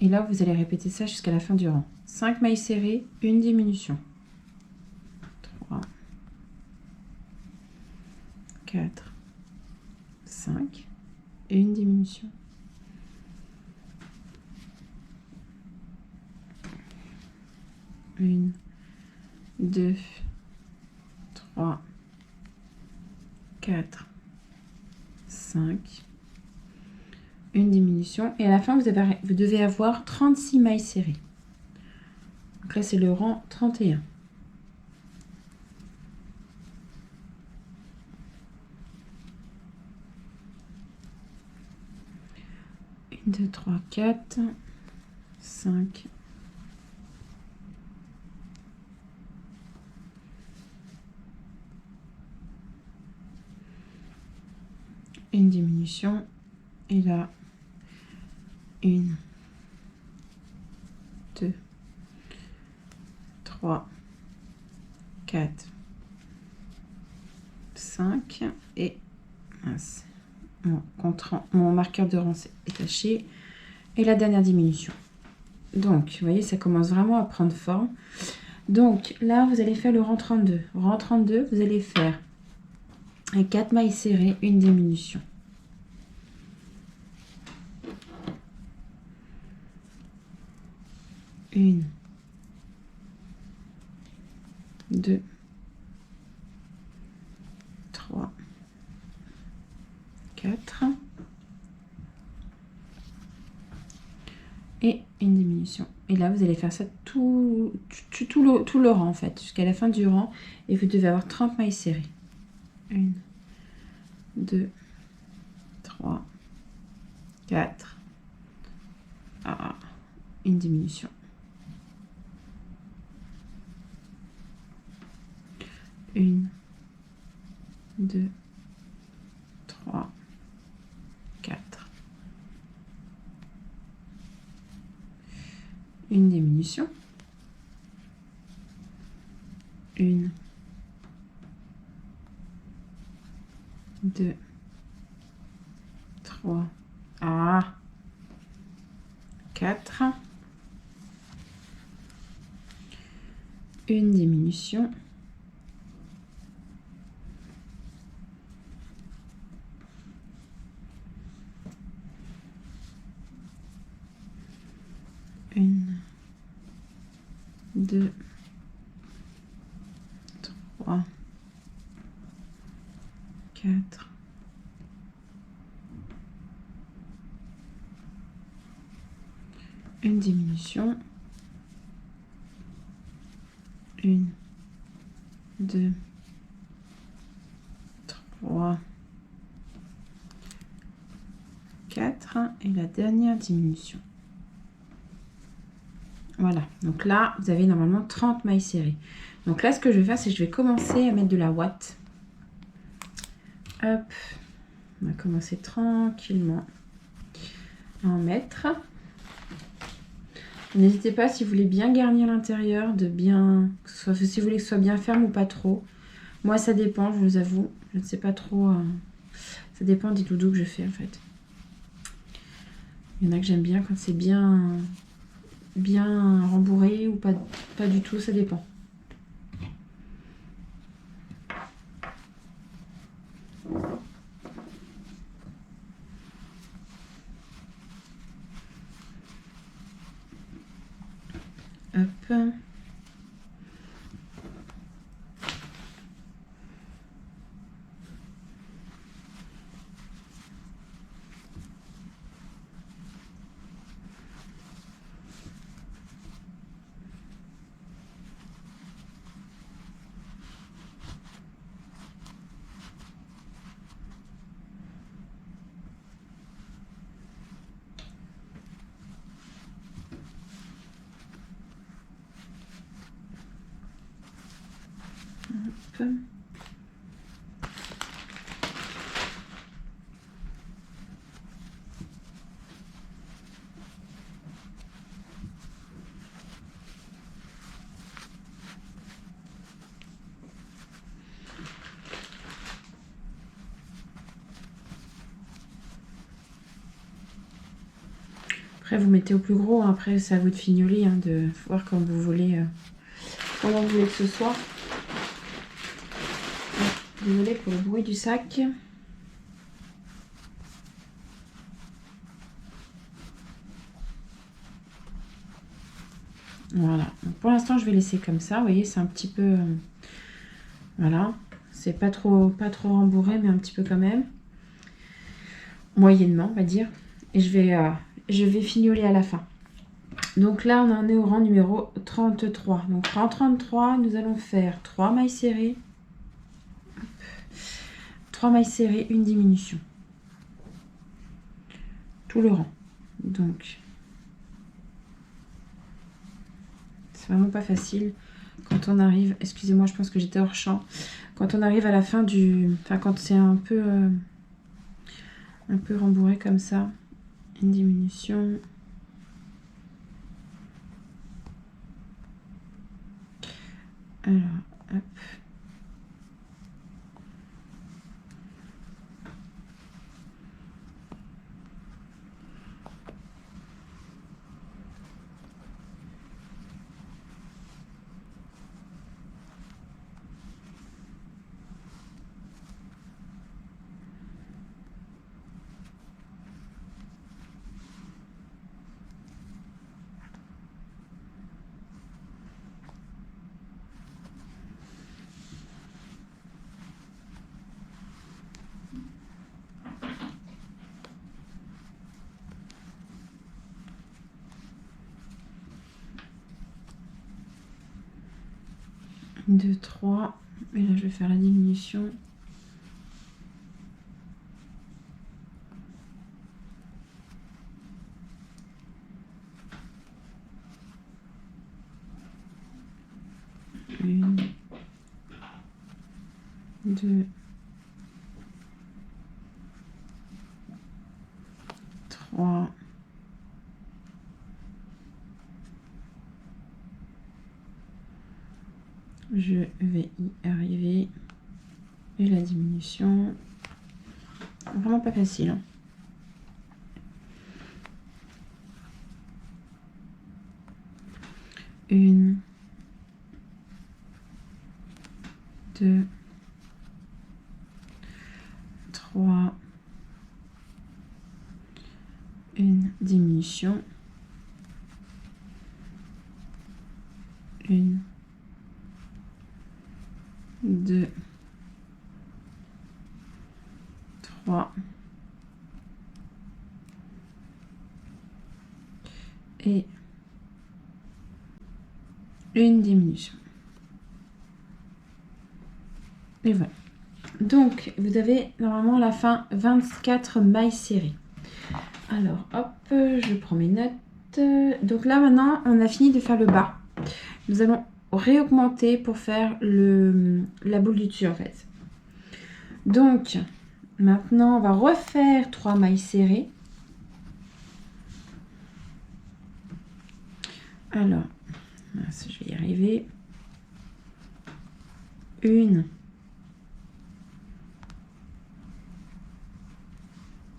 Et là, vous allez répéter ça jusqu'à la fin du rang. 5 mailles serrées, une diminution. 3, 4, 5 et une diminution. 1, 2, 3, 4, 5. Une diminution. Et à la fin, vous devez avoir 36 mailles serrées. Donc là, c'est le rang 31. 1, 2, 3, 4, 5. Une diminution. Et là, 1, 2, 3, 4, 5 et mince, mon marqueur de rang s'est détaché. Et la dernière diminution. Donc, vous voyez, ça commence vraiment à prendre forme. Donc, là, vous allez faire le rang 32. Rang 32, vous allez faire 4 mailles serrées, une diminution. 1, 2, 3, 4 et une diminution. Et là, vous allez faire ça tout le rang, en fait, jusqu'à la fin du rang. Et vous devez avoir 30 mailles serrées. 1, 2, 3, 4. Ah, une diminution. 1, 2, 3, 4. Une diminution. 1, 2, 3, 4. Une diminution. Une, deux, trois, quatre, une diminution. Une, deux, trois, quatre et la dernière diminution. Voilà, donc là, vous avez normalement 30 mailles serrées. Donc là, ce que je vais faire, c'est que je vais commencer à mettre de la ouate. Hop, on va commencer tranquillement à en mettre. N'hésitez pas, si vous voulez bien garnir l'intérieur, de bien, si vous voulez que ce soit bien ferme ou pas trop. Moi, ça dépend, je vous avoue. Je ne sais pas trop. Ça dépend des doudous que je fais, en fait. Il y en a que j'aime bien quand c'est bien rembourré ou pas du tout, ça dépend. Hop. Hop. Après, vous mettez au plus gros. Après, c'est à vous de fignoler, hein, de voir comment vous voulez que ce soit. Désolée pour le bruit du sac. Voilà. Donc, pour l'instant, je vais laisser comme ça. Vous voyez, c'est un petit peu... voilà. C'est pas trop rembourré, mais un petit peu quand même. Moyennement, on va dire. Et je vais fignoler à la fin. Donc là, on en est au rang numéro 33. Donc rang 33, nous allons faire 3 mailles serrées. 3 mailles serrées, une diminution. Tout le rang. Donc, c'est vraiment pas facile. Quand on arrive, excusez-moi, je pense que j'étais hors champ. Quand on arrive à la fin du... Enfin, quand c'est un peu rembourré comme ça, une diminution. Alors, hop. Une, deux, trois. Et là, je vais faire la diminution. Une, deux, trois. Je vais y arriver. Et la diminution. Vraiment pas facile, hein. Une, 2, 3, une diminution, 1, 2, 3 et une diminution. Et voilà. Donc, vous avez normalement à la fin 24 mailles serrées. Alors, hop, je prends mes notes. Donc là, maintenant, on a fini de faire le bas. Nous allons réaugmenter pour faire la boule du dessus, en fait. Donc, maintenant, on va refaire 3 mailles serrées. Alors, je vais y arriver. 1,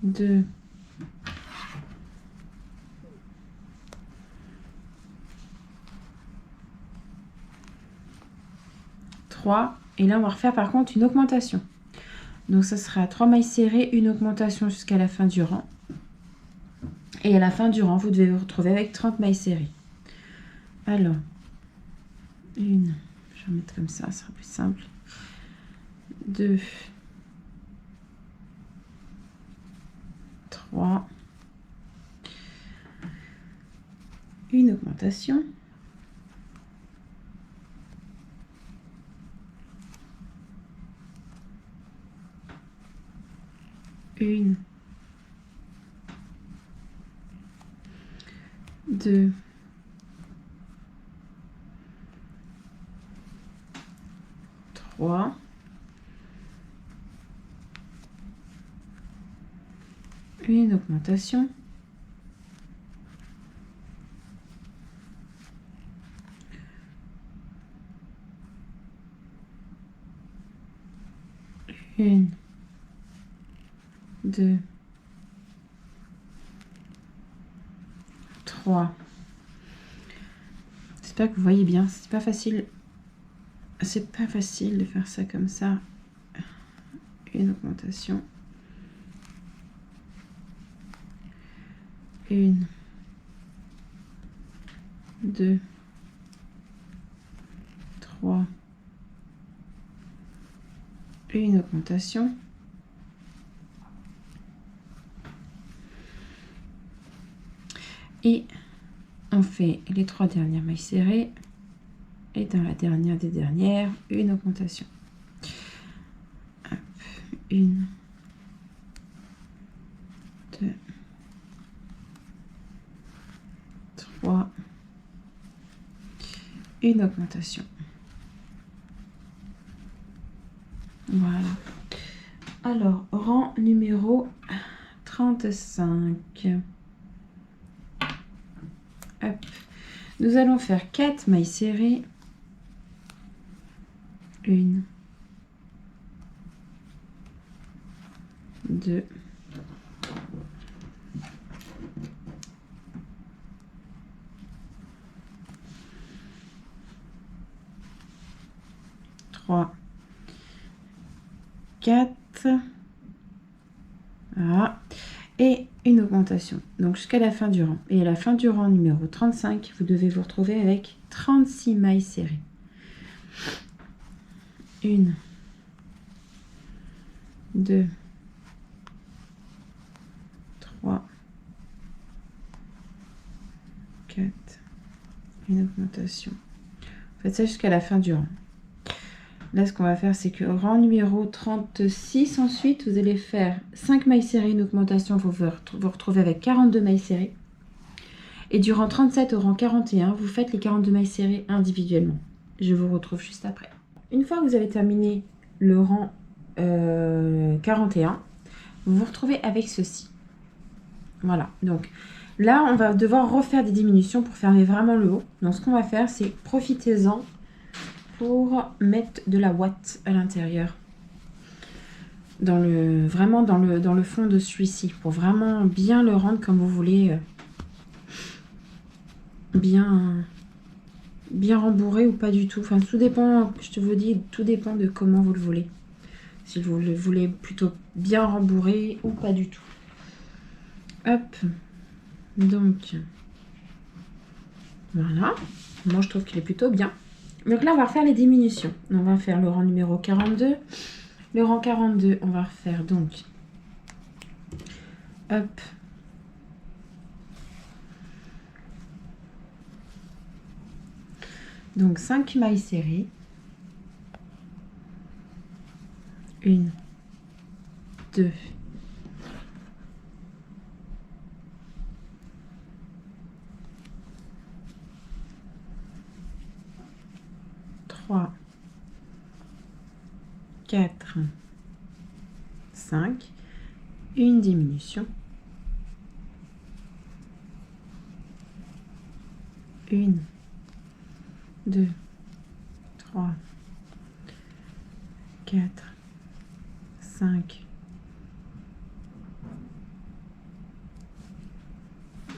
2, 3. Et là, on va refaire par contre une augmentation. Donc, ça sera 3 mailles serrées, une augmentation jusqu'à la fin du rang. Et à la fin du rang, vous devez vous retrouver avec 30 mailles serrées. Alors, 1, je vais mettre comme ça sera plus simple. 2, 3, une augmentation. 1, 2, 3, une augmentation, 1, 2, 3. J'espère que vous voyez bien, c'est pas facile. C'est pas facile de faire ça comme ça. Une augmentation. 1, 2, 3. Une augmentation. Et on fait les 3 dernières mailles serrées. Et dans la dernière des dernières, une augmentation. Hop, 1, 2, 3, une augmentation. Voilà. Alors, rang numéro 35. Hop. Nous allons faire 4 mailles serrées. 1, 2, 3, 4. Voilà. Et une augmentation. Donc jusqu'à la fin du rang. Et à la fin du rang numéro 35, vous devez vous retrouver avec 36 mailles serrées. 1, 2, 3, 4, une augmentation. Faites ça jusqu'à la fin du rang. Là, ce qu'on va faire, c'est que au rang numéro 36, ensuite, vous allez faire 5 mailles serrées, une augmentation, vous vous retrouvez avec 42 mailles serrées. Et du rang 37 au rang 41, vous faites les 42 mailles serrées individuellement. Je vous retrouve juste après. Une fois que vous avez terminé le rang 41, vous vous retrouvez avec ceci. Voilà, donc là, on va devoir refaire des diminutions pour fermer vraiment le haut. Donc, ce qu'on va faire, c'est profitez-en pour mettre de la ouate à l'intérieur. Vraiment dans le fond de celui-ci. Pour vraiment bien le rendre comme vous voulez. Bien bien rembourré ou pas du tout. Enfin, tout dépend, je te vous dis, tout dépend de comment vous le voulez. Si vous le voulez plutôt bien rembourré ou pas du tout. Hop. Donc, voilà. Moi, je trouve qu'il est plutôt bien. Donc là, on va refaire les diminutions. On va faire le rang numéro 42. Le rang 42, on va refaire donc... Hop. Donc 5 mailles serrées. 1, 2, 3, 4, 5. Une diminution. 1, 2, 3, 4, 5.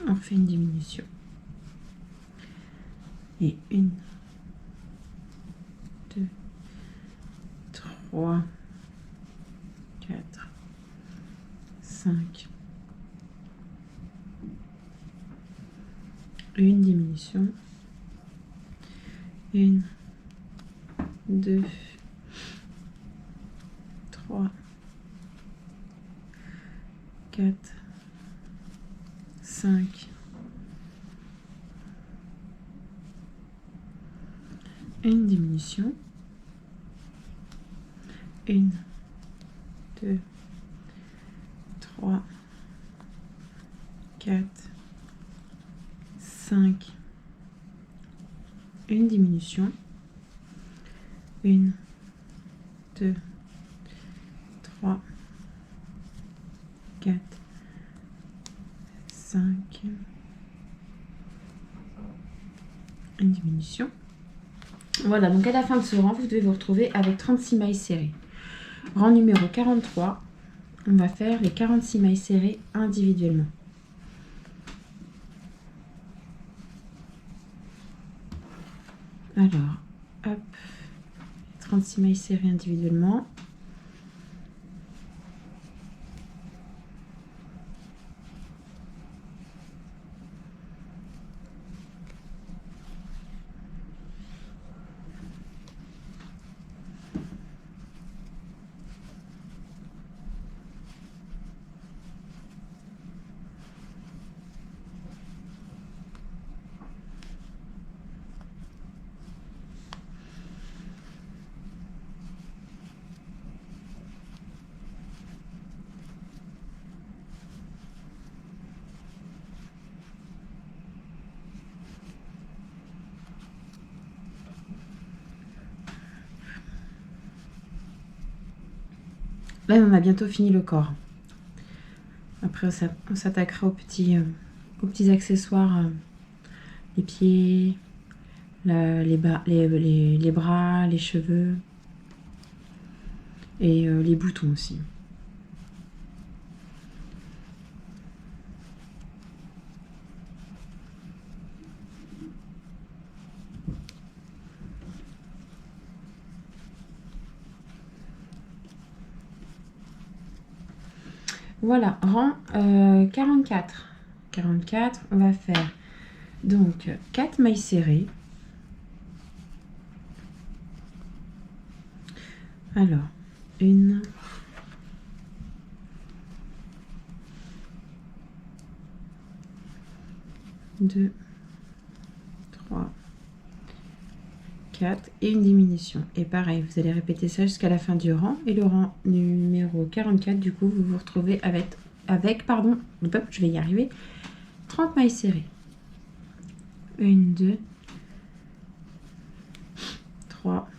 On fait une diminution. Et 1, 2, 3, 4, 5. Une diminution. 1, 2, 3, 4, 5. Une diminution. 1, 2, 3, 4, 5. Une diminution. 1, 2, 3, 4, 5. Une diminution. Voilà, donc à la fin de ce rang, vous devez vous retrouver avec 36 mailles serrées. Rang numéro 43, on va faire les 46 mailles serrées individuellement. Alors, hop, 36 mailles serrées individuellement. Là, on a bientôt fini le corps. Après, on s'attaquera aux petits accessoires, les pieds, les bras, les cheveux et les boutons aussi. Voilà, rang 44. 44, on va faire donc 4 mailles serrées. Alors, 1, 2, 3, 4 et une diminution. Et pareil, vous allez répéter ça jusqu'à la fin du rang. Et le rang numéro 44, du coup, vous vous retrouvez avec pardon, hop, je vais y arriver, 30 mailles serrées. 1, 2, 3,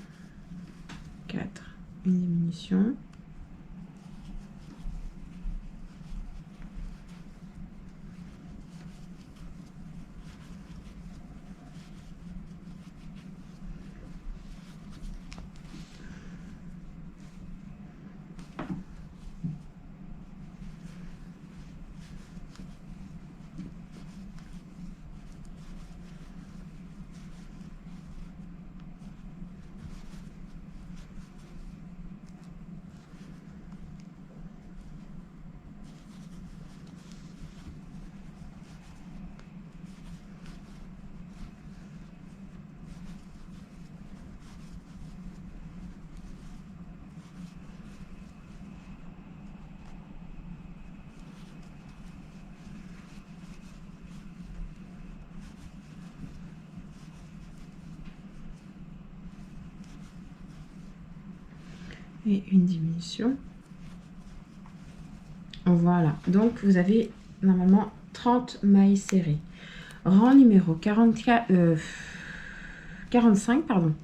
4, une diminution. et une diminution. Voilà, donc vous avez normalement 30 mailles serrées. Rang numéro 45, pardon.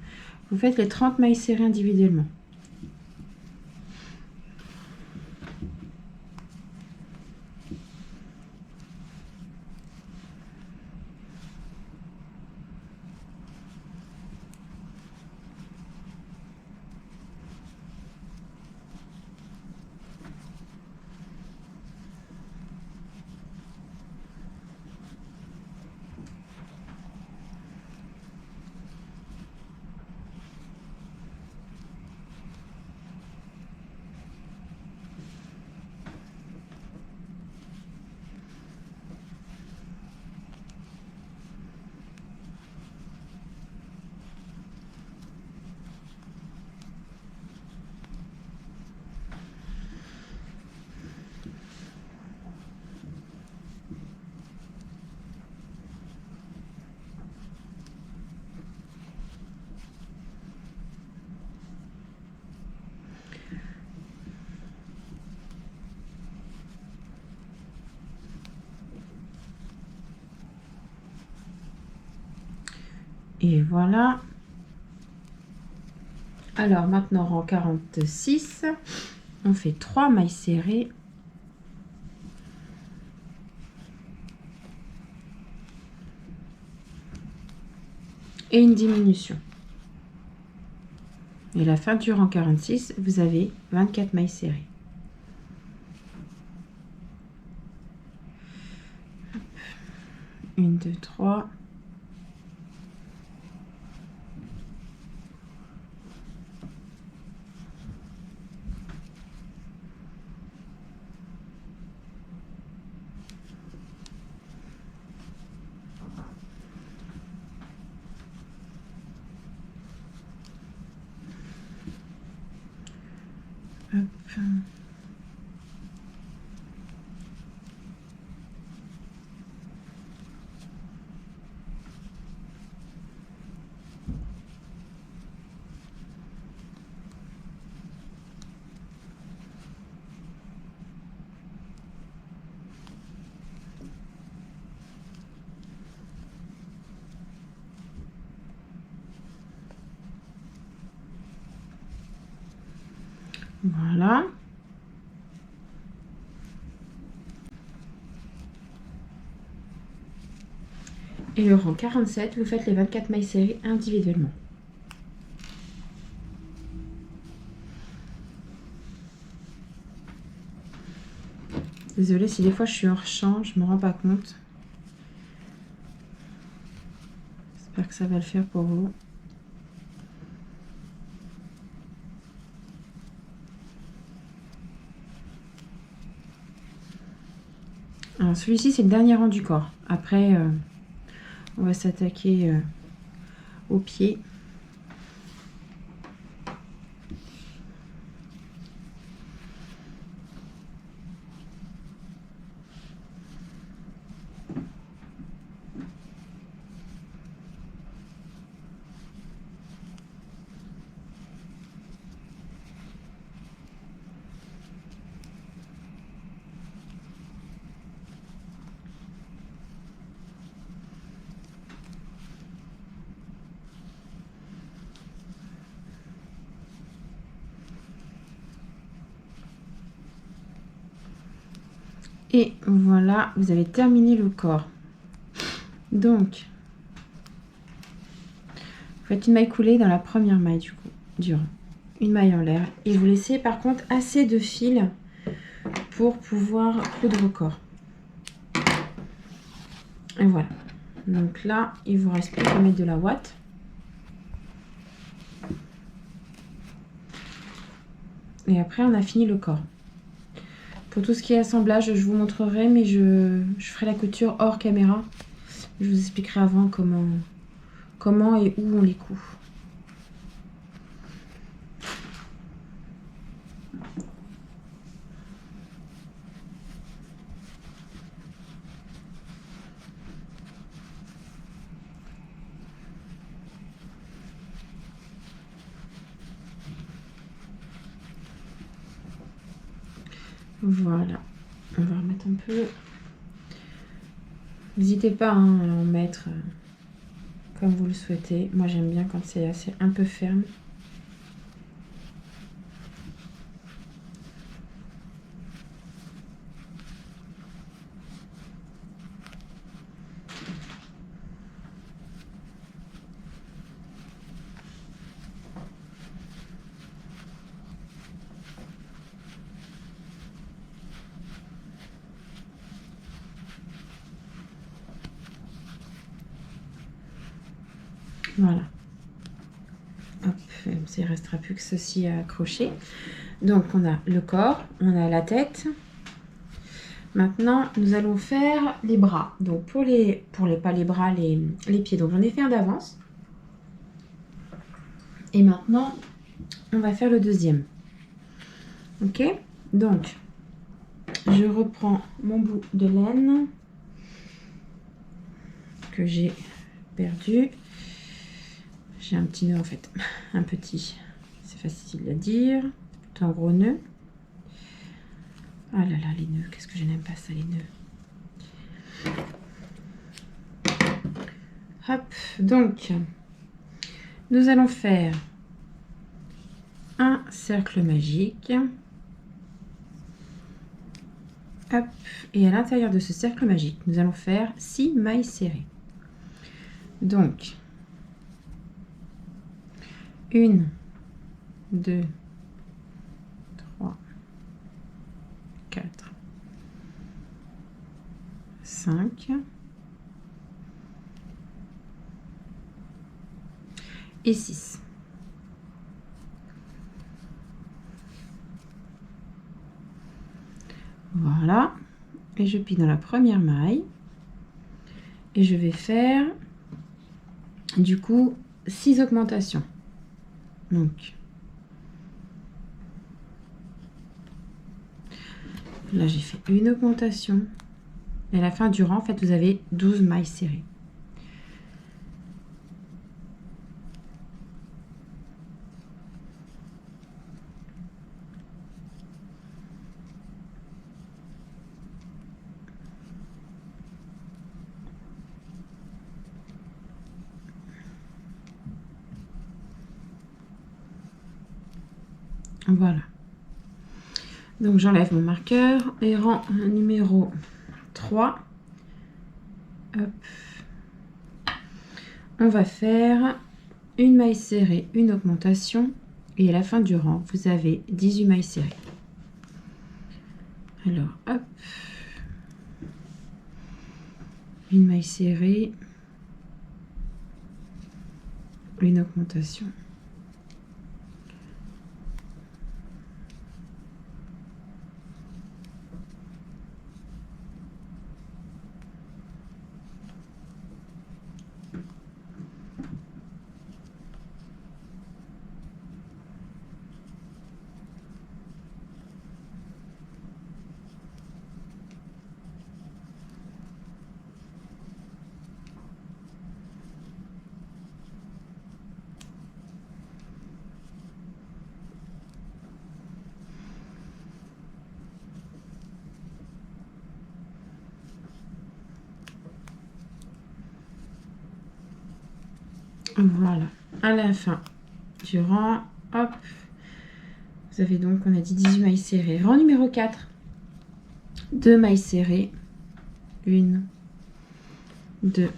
Vous faites les 30 mailles serrées individuellement. Et voilà. Alors maintenant, rang 46, on fait 3 mailles serrées. Et une diminution. Et la fin du rang 46, vous avez 24 mailles serrées. Une, deux, trois. Hop. Voilà. Et le rang 47, vous faites les 24 mailles serrées individuellement. Désolée si des fois je suis hors champ, je me rends pas compte. J'espère que ça va le faire pour vous. Alors celui-ci c'est le dernier rang du corps. Après on va s'attaquer aux pieds. Et voilà, vous avez terminé le corps. Donc, vous faites une maille coulée dans la première maille du coup, du rang. Une maille en l'air. Et vous laissez par contre assez de fil pour pouvoir coudre vos corps. Et voilà. Donc là, il vous reste plus qu'à mettre de la ouate. Et après, on a fini le corps. Pour tout ce qui est assemblage, je vous montrerai, mais je ferai la couture hors caméra. Je vous expliquerai avant comment et où on les coud. Voilà. On va remettre un peu. N'hésitez pas hein, à en mettre comme vous le souhaitez. Moi, j'aime bien quand c'est assez un peu ferme. Voilà. Hop, il ne restera plus que ceci à accrocher. Donc, on a le corps, on a la tête. Maintenant, nous allons faire les bras. Donc, pas les bras, les pieds. Donc, j'en ai fait un d'avance. Et maintenant, on va faire le deuxième. Ok? Donc, je reprends mon bout de laine que j'ai perdu. J'ai un petit nœud en fait, un petit, c'est facile à dire, c'est un gros nœud. Ah là là, les nœuds, qu'est-ce que je n'aime pas ça, les nœuds. Hop, donc, nous allons faire un cercle magique. Hop, et à l'intérieur de ce cercle magique, nous allons faire 6 mailles serrées. Donc, 1, 2, 3, 4, 5 et 6. Voilà, et je plie dans la première maille et je vais faire du coup 6 augmentations. Donc là j'ai fait une augmentation et à la fin du rang en fait vous avez 12 mailles serrées. Voilà. Donc j'enlève mon marqueur et rang numéro 3. Hop. On va faire une maille serrée, une augmentation et à la fin du rang, vous avez 18 mailles serrées. Alors, hop. Une maille serrée, une augmentation. Voilà, à la fin du rang, hop, vous avez donc, on a dit 18 mailles serrées. Rang numéro 4, 2 mailles serrées, 1, 2,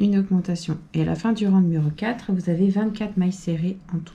une augmentation. Et à la fin du rang numéro 4, vous avez 24 mailles serrées en tout.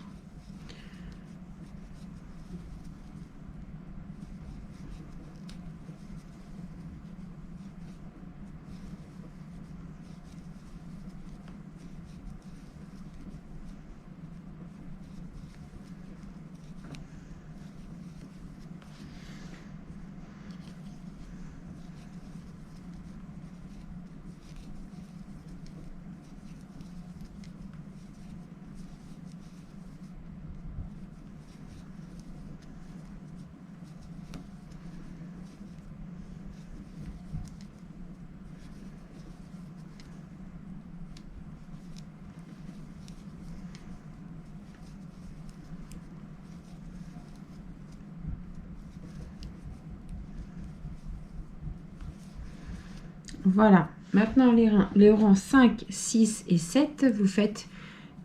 Voilà. Maintenant, les rangs 5, 6 et 7, vous faites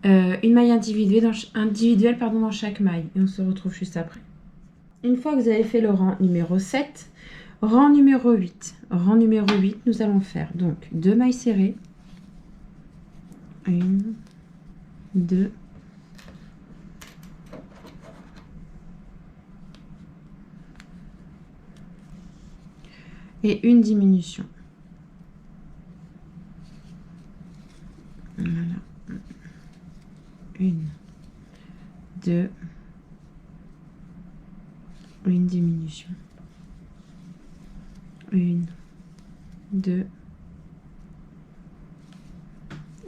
une maille individuelle dans chaque maille. Et on se retrouve juste après. Une fois que vous avez fait le rang numéro 7, rang numéro 8. Rang numéro 8, nous allons faire donc 2 mailles serrées. 1, 2, et une diminution. Voilà. 1, 2, une diminution. 1, 2,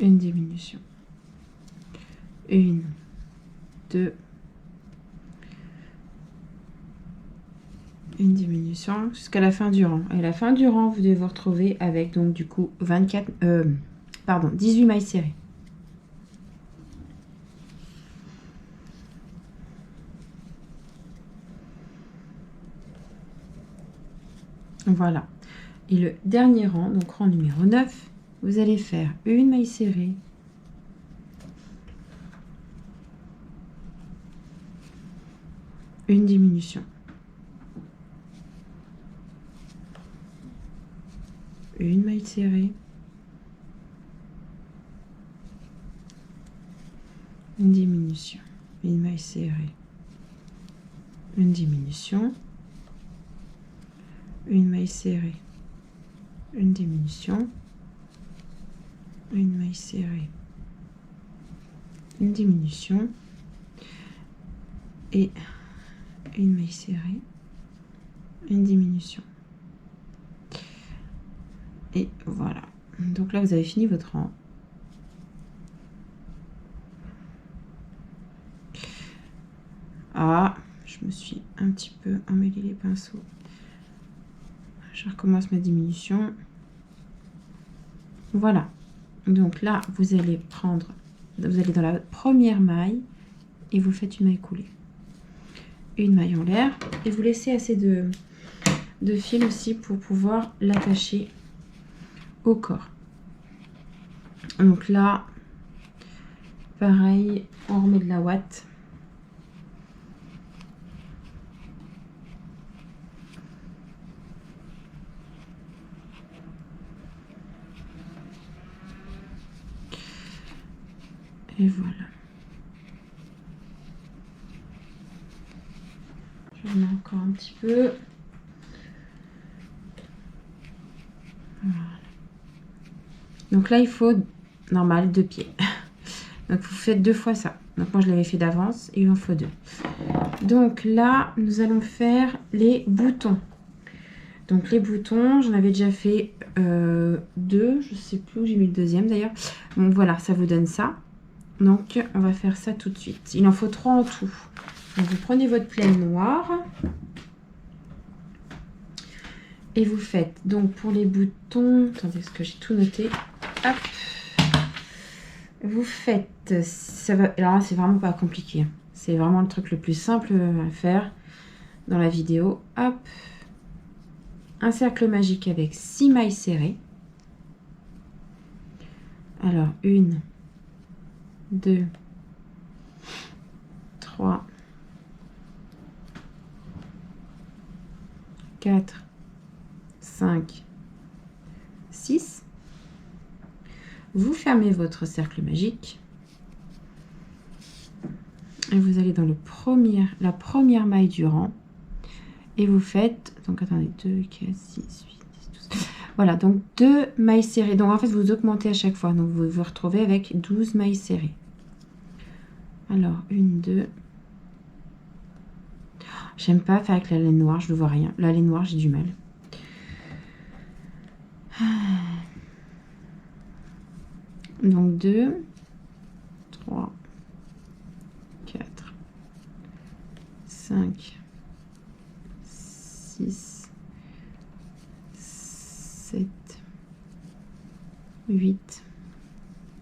une diminution. 1, 2, une diminution jusqu'à la fin du rang. Et à la fin du rang, vous devez vous retrouver avec donc du coup 18 mailles serrées. Voilà. Et le dernier rang, donc rang numéro 9, vous allez faire une maille serrée, une diminution, une maille serrée, une diminution, une maille serrée, une diminution, une maille serrée, une diminution, une maille serrée, une diminution et une maille serrée, une diminution. Et voilà. Donc là, vous avez fini votre rang. Ah, je me suis un petit peu emmêlé les pinceaux. Je recommence ma diminution. Voilà. Donc là, vous allez dans la première maille et vous faites une maille coulée. Une maille en l'air et vous laissez assez de fil aussi pour pouvoir l'attacher au corps. Donc là, pareil, on remet de la ouate. Et voilà. Je remets encore un petit peu. Voilà. Donc là, il faut, normal, 2 pieds. Donc vous faites 2 fois ça. Donc moi, je l'avais fait d'avance et il en faut 2. Donc là, nous allons faire les boutons. Donc les boutons, j'en avais déjà fait 2. Je ne sais plus où j'ai mis le deuxième d'ailleurs. Donc voilà, ça vous donne ça. Donc, on va faire ça tout de suite. Il en faut 3 en tout. Donc, vous prenez votre plaine noire. Et vous faites, donc pour les boutons... Attendez, parce que j'ai tout noté. Hop. Vous faites... Ça va, alors là, c'est vraiment pas compliqué. C'est vraiment le truc le plus simple à faire dans la vidéo. Hop. Un cercle magique avec 6 mailles serrées. Alors, 1... 2, 3, 4, 5, 6. Vous fermez votre cercle magique et vous allez dans la première maille du rang et vous faites, donc attendez, 2, 4, 6, 8, 10, 12. Voilà, donc 2 mailles serrées. Donc en fait, vous augmentez à chaque fois. Donc vous vous retrouvez avec 12 mailles serrées. Alors, 1, 2. J'aime pas faire avec la laine noire, je ne vois rien. La laine noire, j'ai du mal. Donc 2, 3, 4, 5, 6, 7, 8,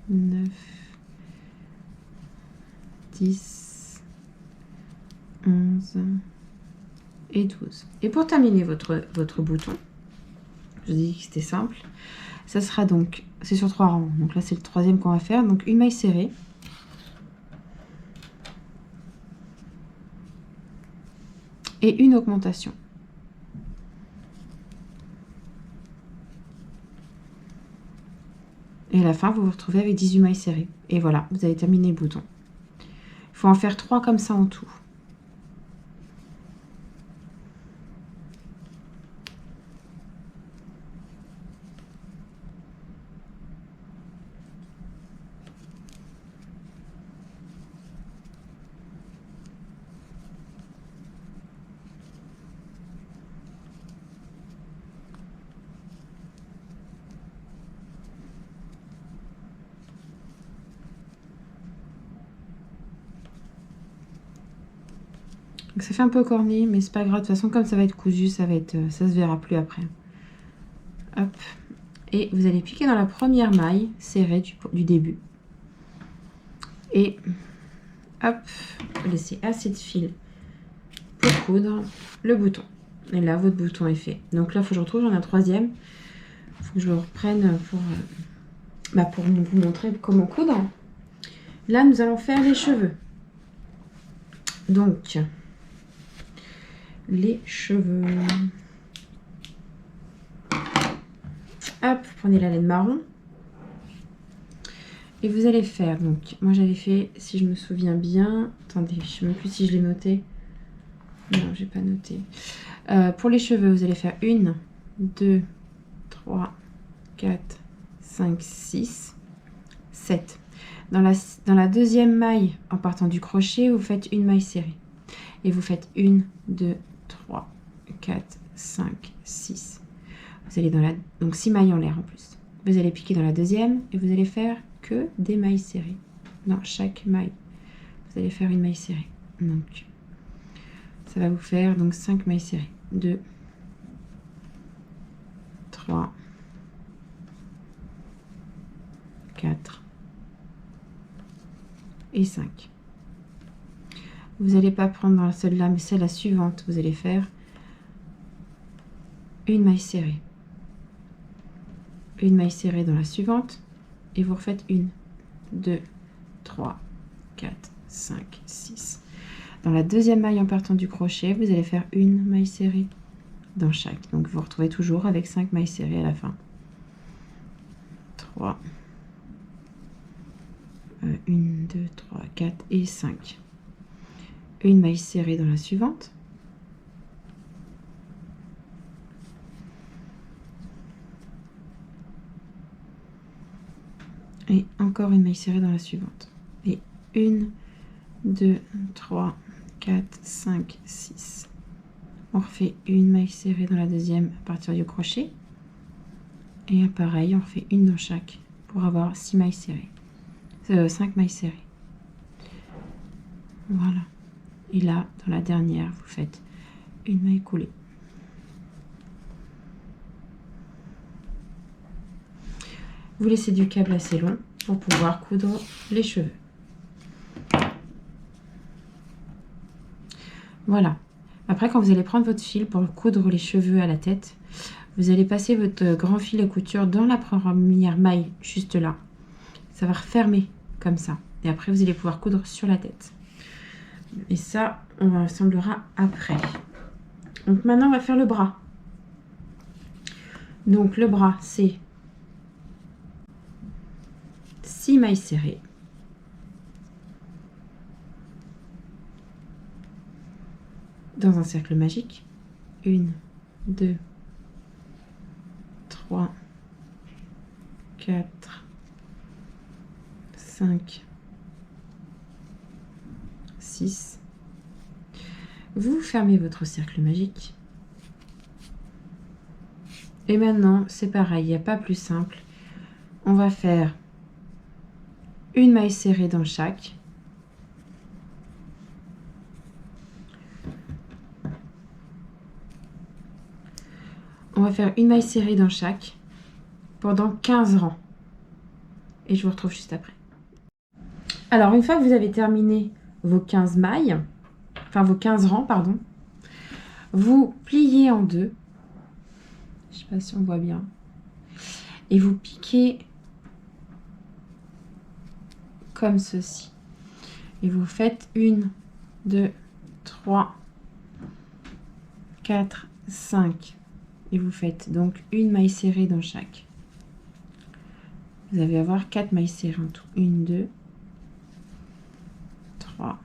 9, 10, 11 et 12. Et pour terminer votre bouton, Je vous ai dit que c'était simple. Ça sera donc, c'est sur 3 rangs. Donc là, c'est le 3e qu'on va faire. Donc une maille serrée. Et une augmentation. Et à la fin, vous vous retrouvez avec 18 mailles serrées. Et voilà, vous avez terminé le bouton. Il faut en faire 3 comme ça en tout. Donc ça fait un peu corné, mais c'est pas grave. De toute façon, comme ça va être cousu, ça se verra plus après. Hop. Et vous allez piquer dans la première maille serrée du début. Et hop, vous laissez assez de fil pour coudre le bouton. Et là, votre bouton est fait. Donc là, il faut que je retrouve, j'en ai un 3e. Il faut que je le reprenne pour vous montrer comment coudre. Là, nous allons faire les cheveux. Donc, les cheveux. Hop, vous prenez la laine marron. Et vous allez faire, donc, moi j'avais fait, si je me souviens bien, attendez, je ne sais même plus si je l'ai noté. Non, j'ai pas noté. Pour les cheveux, vous allez faire 1, 2, 3, 4, 5, 6, 7. Dans la deuxième maille, en partant du crochet, vous faites une maille serrée. Et vous faites 1, 2, 3, 4, 5, 6. Vous allez dans donc 6 mailles en l'air en plus. Vous allez piquer dans la deuxième et vous allez faire que des mailles serrées. Dans chaque maille, vous allez faire une maille serrée. Donc, ça va vous faire donc 5 mailles serrées. 2, 3, 4 et 5. Vous n'allez pas prendre dans celle-là, mais celle-là suivante, vous allez faire une maille serrée. Une maille serrée dans la suivante et vous refaites 1, 2, 3, 4, 5, 6. Dans la deuxième maille en partant du crochet, vous allez faire une maille serrée dans chaque. Donc vous vous retrouvez toujours avec 5 mailles serrées à la fin. 3, 1, 2, 3, 4 et 5. Une maille serrée dans la suivante. Et encore une maille serrée dans la suivante. Et 1, 2, 3, 4, 5, 6. On refait une maille serrée dans la deuxième à partir du crochet. Et pareil, on refait une dans chaque pour avoir 6 mailles serrées. 5 mailles serrées. Voilà. Et là, dans la dernière, vous faites une maille coulée. Vous laissez du câble assez long pour pouvoir coudre les cheveux. Voilà. Après, quand vous allez prendre votre fil pour coudre les cheveux à la tête, vous allez passer votre grand fil à couture dans la première maille, juste là. Ça va refermer comme ça. Et après, vous allez pouvoir coudre sur la tête. Et ça, on rassemblera après. Donc maintenant, on va faire le bras. Donc le bras, c'est 6 mailles serrées. Dans un cercle magique. 1, 2, 3, 4, 5, 6. Vous fermez votre cercle magique. Et maintenant, c'est pareil, il n'y a pas plus simple. On va faire une maille serrée dans chaque. On va faire une maille serrée dans chaque pendant 15 rangs. Et je vous retrouve juste après. Alors, une fois que vous avez terminé vos 15 mailles, enfin vos 15 rangs, pardon, vous pliez en deux Je sais pas si on voit bien. Et vous piquez comme ceci. Et vous faites 1, 2, 3, 4, 5. Et vous faites donc une maille serrée dans chaque. Vous allez avoir 4 mailles serrées en tout. 1, 2, 3,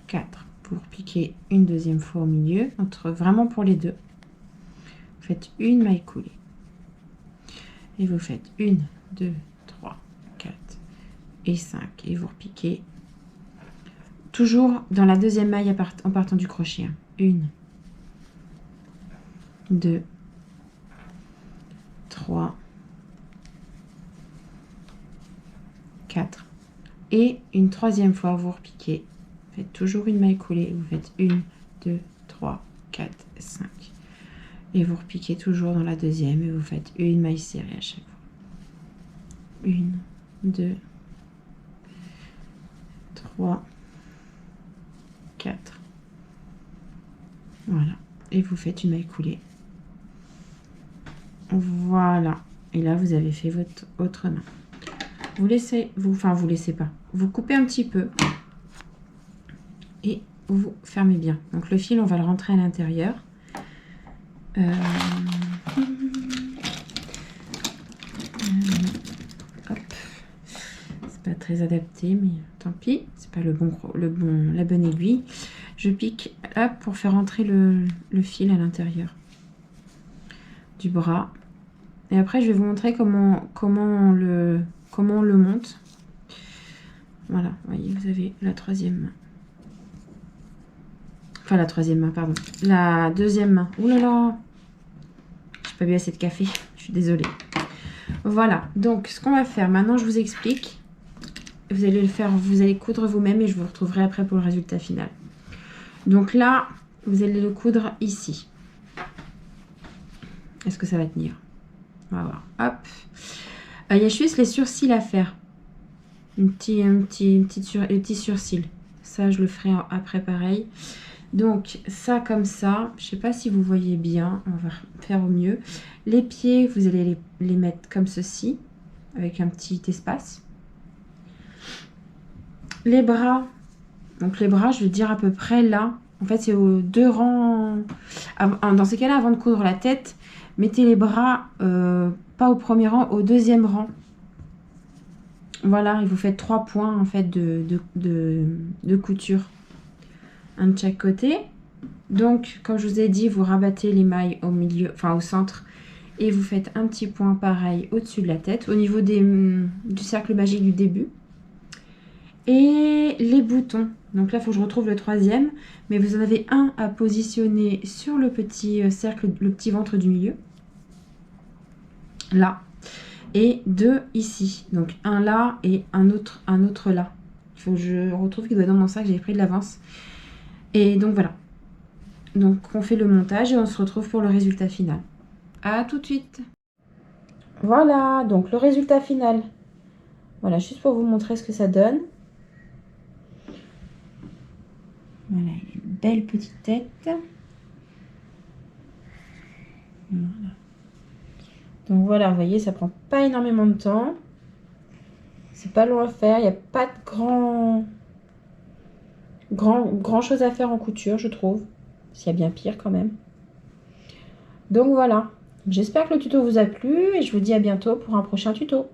4. Pour piquer une deuxième fois au milieu, vraiment pour les deux. Vous faites une maille coulée. Et vous faites 1, 2, 3, 4 et 5. Et vous repiquez toujours dans la deuxième maille en partant du crochet. 1, 2, 3, 4. Et une troisième fois, vous repiquez. Faites toujours une maille coulée. Vous faites 1, 2, 3, 4, 5. Et vous repiquez toujours dans la deuxième et vous faites une maille serrée à chaque fois. 1, 2, 3, 4. Voilà. Et vous faites une maille coulée. Voilà. Et là, vous avez fait votre autre main. Vous laissez pas. Vous coupez un petit peu et vous fermez bien. Donc le fil, on va le rentrer à l'intérieur. Hop. C'est pas très adapté, mais tant pis. C'est pas la bonne aiguille. Je pique là pour faire entrer le fil à l'intérieur du bras. Et après, je vais vous montrer comment on le monte. Voilà, vous voyez, vous avez la troisième main. Enfin, la troisième main, pardon. La deuxième main. Ouh là là! J'ai pas bu assez de café. Je suis désolée. Voilà. Donc, ce qu'on va faire, maintenant, je vous explique. Vous allez le faire, vous allez coudre vous-même et je vous retrouverai après pour le résultat final. Donc là, vous allez le coudre ici. Est-ce que ça va tenir? On va voir. Hop. Il y a juste les sourcils à faire. Les petits sourcils. Ça, je le ferai après pareil. Donc, ça comme ça. Je ne sais pas si vous voyez bien. On va faire au mieux. Les pieds, vous allez les mettre comme ceci. Avec un petit espace. Les bras. Donc, les bras, je vais dire à peu près là. En fait, c'est aux 2 rangs. Dans ces cas-là, avant de coudre la tête, mettez les bras, pas au premier rang, au deuxième rang. Voilà, et vous faites 3 points en fait de couture. Un de chaque côté. Donc, comme je vous ai dit, vous rabattez les mailles au milieu, enfin au centre. Et vous faites un petit point pareil au-dessus de la tête, au niveau du cercle magique du début. Et les boutons. Donc là, il faut que je retrouve le troisième. Mais vous en avez un à positionner sur le petit cercle, le petit ventre du milieu. Là. Et 2 ici. Donc un là et un autre là. Il faut que je retrouve qu'il doit être dans mon sac. J'avais pris de l'avance. Et donc voilà. Donc on fait le montage et on se retrouve pour le résultat final. À tout de suite. Voilà. Donc le résultat final. Voilà. Juste pour vous montrer ce que ça donne. Voilà, une belle petite tête. Voilà. Donc voilà, vous voyez, ça prend pas énormément de temps. C'est pas long à faire. Il n'y a pas de grand chose à faire en couture, je trouve. S'il y a bien pire quand même. Donc voilà. J'espère que le tuto vous a plu et je vous dis à bientôt pour un prochain tuto.